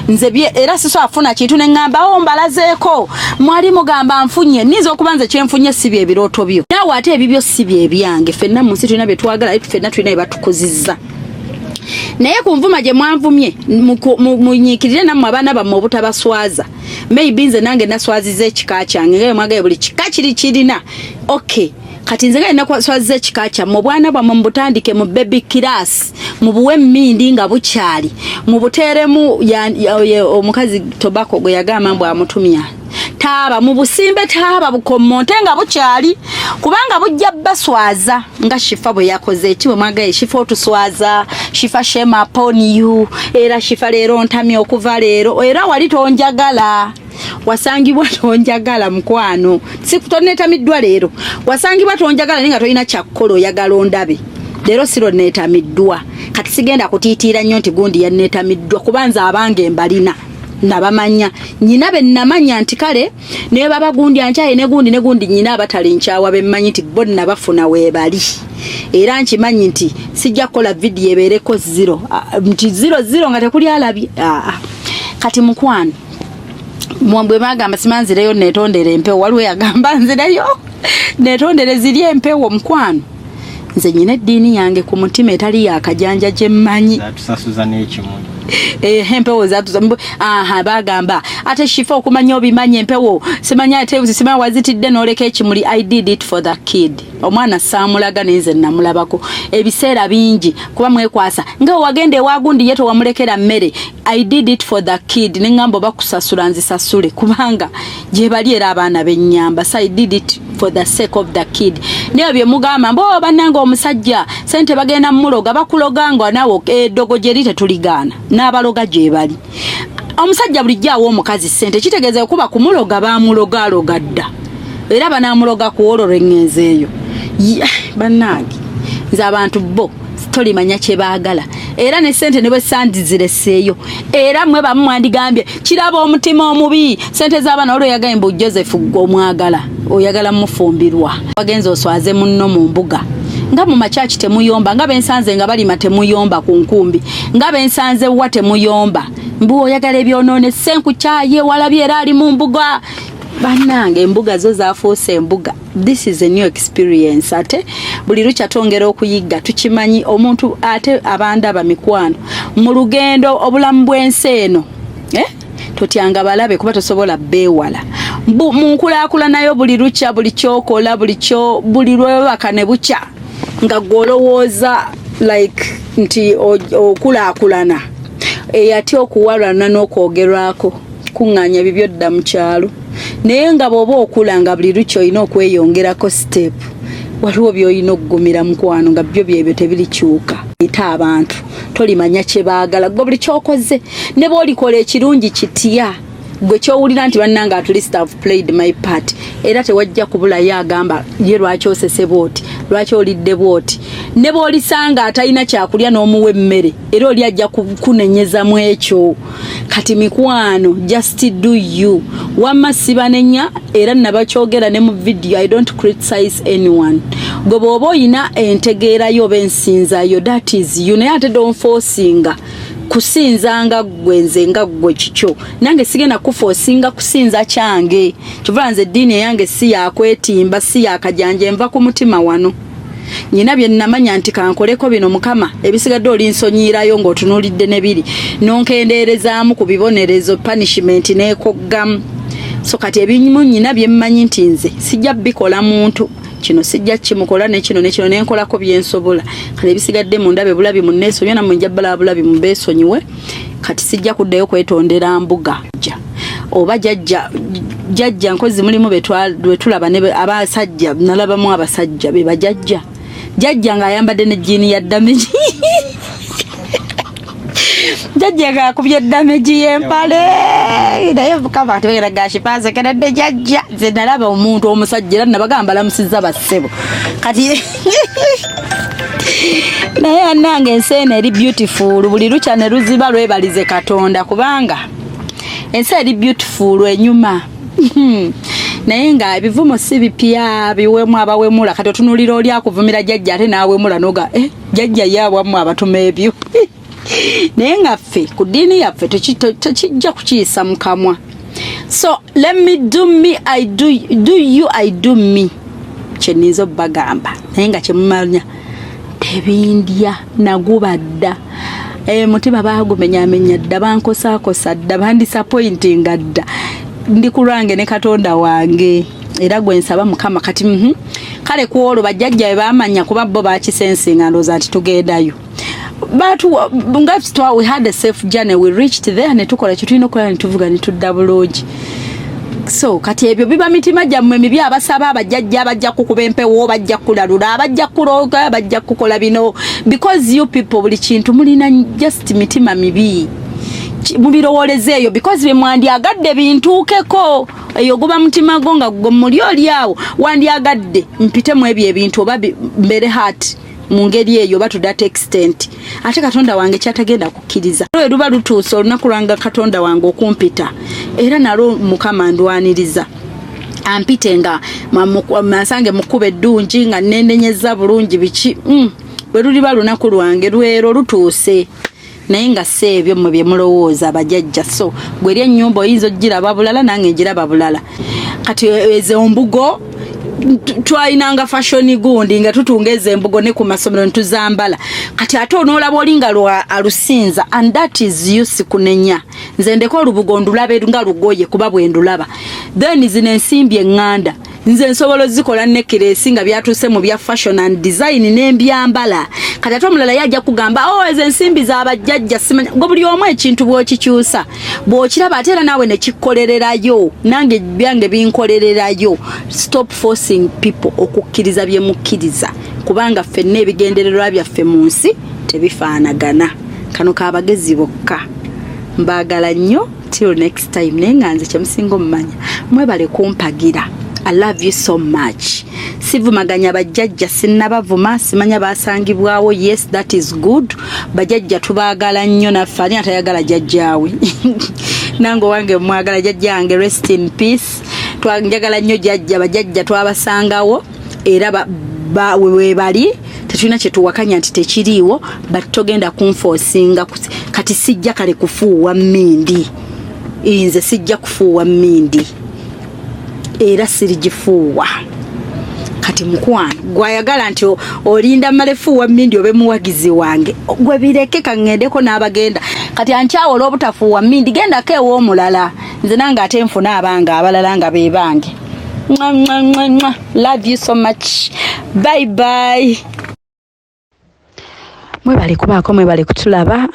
Speaker 11: nze era siso afuna kintu ne ŋŋamba mbalazeeko mwali mugamba nfunye nniza okuba nze kyenfunye si bye ebirooto byo naawe ate ebibyo si bye ebyange ffenna mu nsi tulina bye twagala ffenna tulina bye batukuzizza naye ku nvuma gye mwanvumye munyiikirire nammwe abaana bammwe obutabaswaza maybe nze nange naswaziza ekika kyange nga mwagaye buli kika kirina okay kati nze nga naswaziza ekika kyammwe obwana bwammwe mubutandike mu baby class mubuwe emmindi nga bukyali mubuteeremu omukazi tobacco gwe yagamba mbw amutumya taaba mubusimbe taaba bukommonte nga bukyali kubanga bujja baswaza nga shifa bwe yakoze eki bwe mwagaye shifa otuswaza shifa shema upon you era shifa leero ntamye okuva leero era wali tonjagala wasangibwa tonjagala mukwano sikutonetamiddwa leero wasangibwa tonjagala ninga tolina kyakkola oyagala ondabe leero siro netamiddwa kati sigenda kutiitiira nnyo nti gundi yanetamiddwa kubanza abange mbalina nabamanya nyina be namanya nti kale ne baba gundi anchaye ne gundi nyina abatali nchawa bemmanyi nti bonna bafuna webali era nkimanyi nti sijja kola video ebereko 0 nti 00 nga tekuli alabi kati mukwano mwambwe bagamba simanzireyo netondere empewo waliwo yagamba nzireyo netondere ziri empewo mukwano nze nyina eddiini yange ku mutima etali yakajanja gyemmanyi
Speaker 10: tusasuza n'ekimuli
Speaker 11: empewo zatuza bagamba ate shifa okumanya obimanyi empewo simanya ate simanya wazitidde n'oleka ekimuli I did it for the kid omwana saamulaga nenze namulabako ebiseera bingi kuba mwekwasa nga wagende ewagundi yeto wamulekera mmere I did it for the kid neŋŋamba bakusasula nzisasule kubanga gye bali era abaana b'ennyamba so I did it for the sake of the kid naye bye mugamba mbo bannanga omusajja sente bagenda muloga bakuloganga nawo eddogo gye lite tuligaana n'abaloga gye bali omusajja bulijjo awo omukazi sente kitegeeza okuba kumuloga baamulogaloga dda era banaamuloga ku olorengenze eyo bannange nze abantu bo tolimanya kye baagala era ne sente ne bwe sandizireseeyo era mmwe bamu mwandigambye kiraba omutima omubi sente z'abaana olwo oyagaye mbu Joseph omwagala oyagala mufumbirwa wagenze oswaze munno mu mbuga nga mu machachi temuyomba nga bensanze nga balima temuyomba ku nkumbi nga bensanze wa temuyomba mbu oyagala ebyonoone senku kyaye walabye era ali mu mbuga bannange embuga zo zaafuuse embuga this is a new experience ate buli lucha tongera okuyiga tukimanyi omuntu ate abandaba mikwano mu lugendo obulamu bw'ensi eno totyanga balabe kuba tosobola beewala munkulakula nayo buli lucha buli kyokola buli lwebaka ne bucha nga golowooza like nti okulakulana eyati okuwalana n'okwogerwako kuŋŋanya bibyo dda mu kyalo naye nga bw'oba okulanga buli lucha olina okweyongerako step waliwo by'olina okugumira mukwano nga byo byebyo tebirikyuka ita abantu tolimanya kye baagala gwe buli kyokoze ne bw'olikola ekirungi kitya gwe kyowulira nti bannanga at least I've played my part era tewajja kubulayo agamba ye lwaki osese bwoti lwaki olidde bwoti ne bw'olisanga atalina kyakulya n'omuwa emmere era oli ajja kunenyeza mu ekyo kati mikwano just do you wamma sibanenya era nabakyogera ne mu video I don't criticize anyone gwe bw'oba oyina entegeerayo oba ensinzayo that is you naye ate don't forcinga kusinzanga gwenze nga gwe kikyo nange sigenda kuforcinga kusinza kyange kyova nze eddiini yange si yakwetimba si yakajanja nva ku mutima wano nyina bye namanya nti kankoleko bino mukama ebisigadde olinsonyiirayo ng'otunuulidde ne biri nonkendeerezaamu ku bibonerezo punishment n'ekoggamu so kati ebimu nyina bye mmanyi nti nze sijja bikola muntu kino sijja kimukola ne kino nenkolako byensobola kale ebisigadde mu ndabe bulabi mu neesonyiwe namwe njabala bulabi mu beesonyiwe kati sijja kuddayo kwetondera mbuga oba jajja nkozi mulimu betulaba abasajja nalabamu abasajja be bajajja jajja ng'ayambadde ne jjiini ya dameji jajja ng'akubye dameji y'empale naye mukama tebegera gashipansekeredde jajja nze nalaba omuntu omusajja era nabagamba lamusizza bassebo kati naye annange ensi eno eri beautiful buli lukya ne luziba lwebalize Katonda kubanga ensi eri beautiful enyuma naye nga ebivumo si bipya biwemu abawemula kati otunuulira oli akuvumira jajja ate naawemula noga jajja yaabwamu abatuma ebyo naye nga ffe ku ddiini yaffe tekijja kukiyisa mu kamwa so let me do me I do you I do me kyenniza obbagamba naye nga kyemumanya tebindya nagubadda mutima bagumenyamenya dda bankosaakosa dda bandisappointinga dda ndi kulwange ne Katonda wange era gwe nsaba mukama kati kale ku olwo bajjajja be baamanya kuba bo bakisensinga ndooza nti tugendayo but we had a safe journey we reached there ne tukola kye tulina okukola ne tuvuga ne tudda bulungi so kati ebyo biba mitima gyammwe mibi abasaba abajjajja abajja kukuba empewo bajja kulalula abajja kuloga abajja kukola bino because you people buli kintu mulina just mitima mibi mubirowooleze eyo because bye mwandyagadde bintuukeko eyo guba mutima gwo nga muli oli awo wandyagadde mpitemu ebyo ebintu oba mbere heart mu ngeri eyo oba to that extent ate Katonda wange kyatagenda kukkiriza luba lutuuse olunaku lwanga Katonda wange okumpita era nalwo mukama ndwaniriza ampite nga masange mukube eddungi nga nendenyeza bulungi biki bwe luliba lunaku lwange lwero lutuuse naye nga si ebyo mmwe bye mulowooza abajjajja so gwe eri ennyumba oyinza ogiraba bulala nange njiraba bulala kati ezo mbugo twalinanga fashion gundi nga tutunga ezo embugo ne ku masomero ntuzambala kati ate onoolaba olinga alusinza and that is use kunenya nze ndeko olubugo ndulabe nga lugoye kuba bwe ndulaba then zino ensimbi eŋŋanda nze nsobola zikola nekiresi nga byatuuse mu bya fashion and design n'embyambala kati ate omulala yajja kugamba ezo ensimbi z'abajjajja simanya gwe buli omu ekintu bw'okikyusa bw'okiraba ate era naawe ne kikkolererayo nange byange binkolererayo stop forcing people okukkiriza bye mukkiriza kubanga ffenna ebigendererwa byaffe mu nsi tebifaanagana kano kaabagezi bokka mbaagala nnyo till next time naye nga nze kyemusinga omumanya mwebale kumpagira I love you so much. Sivumaganya bajjajja sinnabavuma simanya basangibwawo yes that is good bajjajja tubaagala nnyo naffe ani atayagala jjajjaawe nange wange mwagala jjajjange rest in peace twanjagala nnyo jjajja bajjajja twabasangawo era we bali tetulina kye tuwakanya nti tekiriiwo but togenda kunforcinga kati sijja kale kufuuwa mmindi nze sijja kufuuwa mmindi era sirigifuuwa kati mukwano gwayagala nti olinda malefuuwa mmindi obe muwagizi wange gwe bireke kangendeko n'abagenda kati ankyawo olw'obutafuuwa mmindi gendako ew'omulala nze nange ate nfuna abanga abalala nga be bange love you so much bye bye mwebale kubaako mwebale kutulaba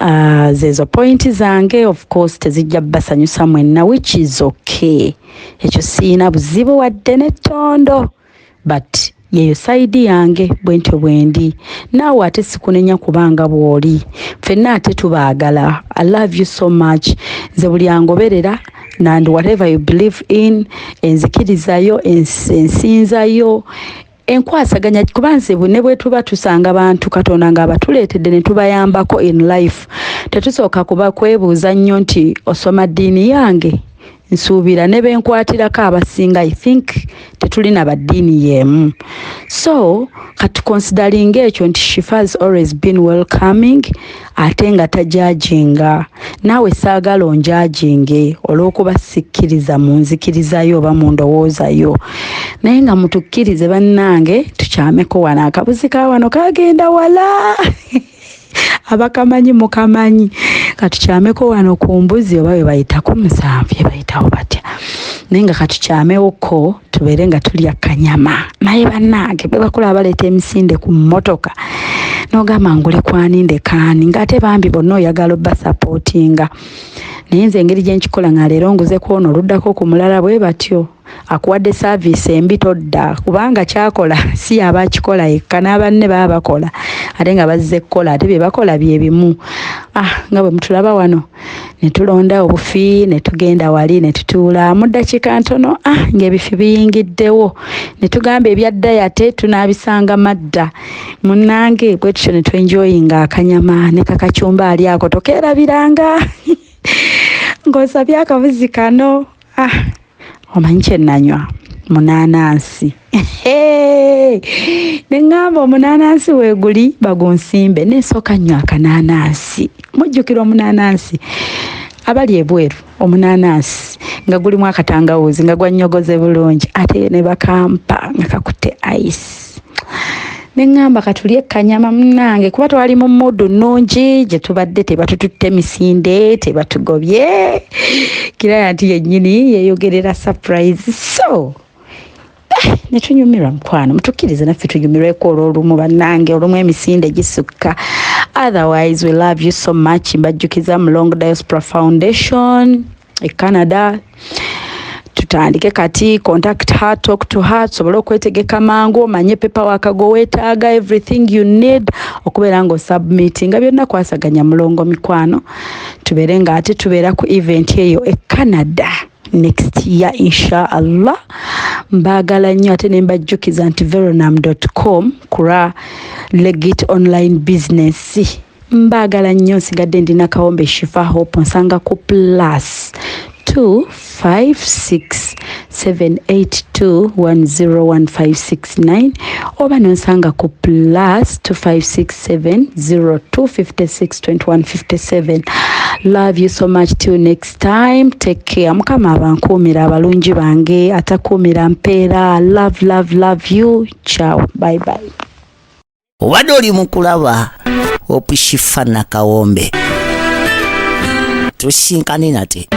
Speaker 11: zezo point zange of course tezijja basanyusa mwenna which is okay ekyo siina buzibu wadde n'ettondo but
Speaker 3: yeyo saidi yange bwentyo bwendi naawe ate sikunenya kubanga bw'oli ffenna ate tubaagala. I love you so much. Nze buli angoberera and whatever you believe in enzikirizayo ensinzayo enkwasaganya kubanze ne bwe tuba tusanga bantu Katonda ng'abatuleetedde ne tubayambako in life tetusooka kuba kwebuuza nnyo nti osoma ddiini yange nsuubira ne benkwatirako abasinga I think tetulina baddiini y'emu. So kati considering ekyo nti Shifa has always been welcoming ate nga tajajinga naawe saagala onjajinge olw'okuba sikkiriza munzikirizayo oba mundowoozayo naye nga mutukkirize bannange tukyameko wano akabuzi ka wano kagenda wala abakamanyi mukamanyi katukyameko wano ku mbuzi oba bebayitako 7 bayitawo batya naye nga katukyamewoko tubeere nga tulya kanyama naye bannange bwe bakola baleeta emisinde ku mmotoka n'ogamba ngule kwaninde kaani ng'ate bambi bonna oyagala obasapootinga naye nze engeri gye nkikola nga leero nguze kwono oluddako ku mulala bwe batyo akuwadde saaviisi embi todda kubanga kyakola si abakikola yekka n'abanne baba bakola ate nga bazze kukola ate bye bakola bye bimu. Nga bwe mutulaba wano ne tulonda obufi ne tugenda wali ne tutuula mu ddakiika ntono ng'ebifi biyingiddewo ne tugamba ebyadda yate tunaabisanga madda munnange bwe tutyo ne twenjoyinga akanyama ne kakacumba ali ako tokeerabiranga ng'osabye akabuzi kano omanyi kye nanywa munanansi ne ngamba omunanansi weeguli bagunsimbe nesooka nnyo akananansi mujjukira omunanansi abali ebweru omunanansi nga gulimu akatangawuzi nga gwannyogoze bulungi ate ne bakampa nga kakutte ice ne ngamba katulye kanyama munnange kuba twali mu muddu nnungi gye tubadde tebatututte misinde tebatugobye kiraya nti yennyini yeeyogerera surprise. So ne tunyumirwa mukwano mutukkirize naffe tunyumirweko olw'olumu bannange olumu emisinde gisukka. Otherwise we love you so much. Mbajjukiza Mulongo Diaspora Foundation e Canada. Tutandike kati contact her, talk to her, sobolo kwetegeka mangu omanye paperwork go weetaaga everything you need okubeera nga submitting nga byonna kwasaganya Mulongo mikwano tubeere nga ate tubeera ku event eyo e Canada next year inshallah. Mbagala nnyo ate ne mbajjukiza nti veronam.com kura legit online business mbagala nnyo nsigadde ndina kawombe Shifa Hope nsanga ku plus 25678210159 oba nonsanga ku plus 256702562157. Love you so much till next time. Take care. Mukama abankuumira abalungi bange atakuumira mpeera. Love you. Ciao. Bye bye.
Speaker 1: Obadde oli mu kulaba Hope Shifa na Kawombe tusinkane nate.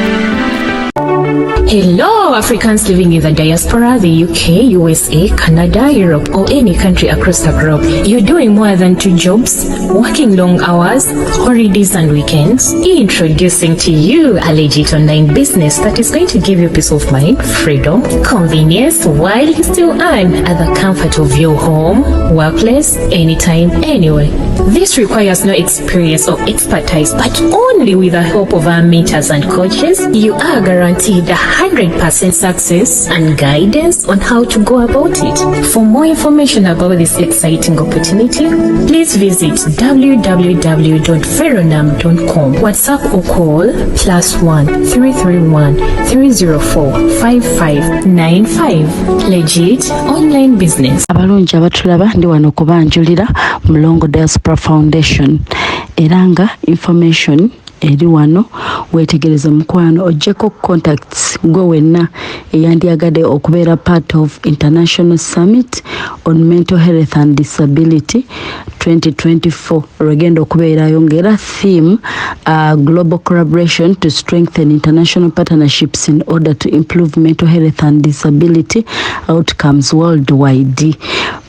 Speaker 2: Hello, Africans living in the diaspora, the UK, USA, Canada, Europe, or any country across the globe. You're doing more than 2 jobs, working long hours, holidays and weekends. Introducing to you a legit online business that is going to give you peace of mind, freedom, convenience, while you still earn at the comfort of your home, workplace, anytime, anywhere. This requires no experience or expertise, but only with the help of our mentors and coaches, you are guaranteed 100% success and guidance on how to go about it. For more information about this exciting opportunity, please visit www.veronam.com. WhatsApp or call +1 331 304 5595. Legit online business.
Speaker 3: Abalungi abatulaba ndi wano kubanjulira Mulongo Diaspora Foundation eranga information eri wano wetegereza mukwano ojjeko contacts go wenna eyandyagadde okubeera part of International Summit on Mental Health and Disability 2024 olwegenda okubeerayo ng'era theme global collaboration to strengthen international partnerships in order to improve mental health and disability outcomes worldwide.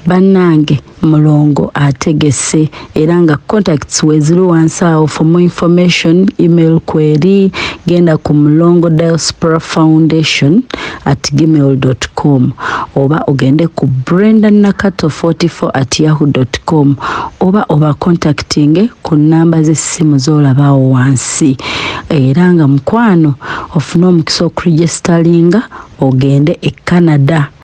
Speaker 3: bannange mulongo ategese era nga contacts weziri wansi awo. For more information email query genda ku mulongo diaspora foundation @gmail.com oba ogende ku brendanakato44@yahoo.com oba contacting ku namba z'essimu z'olabaawo wansi. Era nga mukwano ofuna omukisa okuregistalinga ogende e Canada.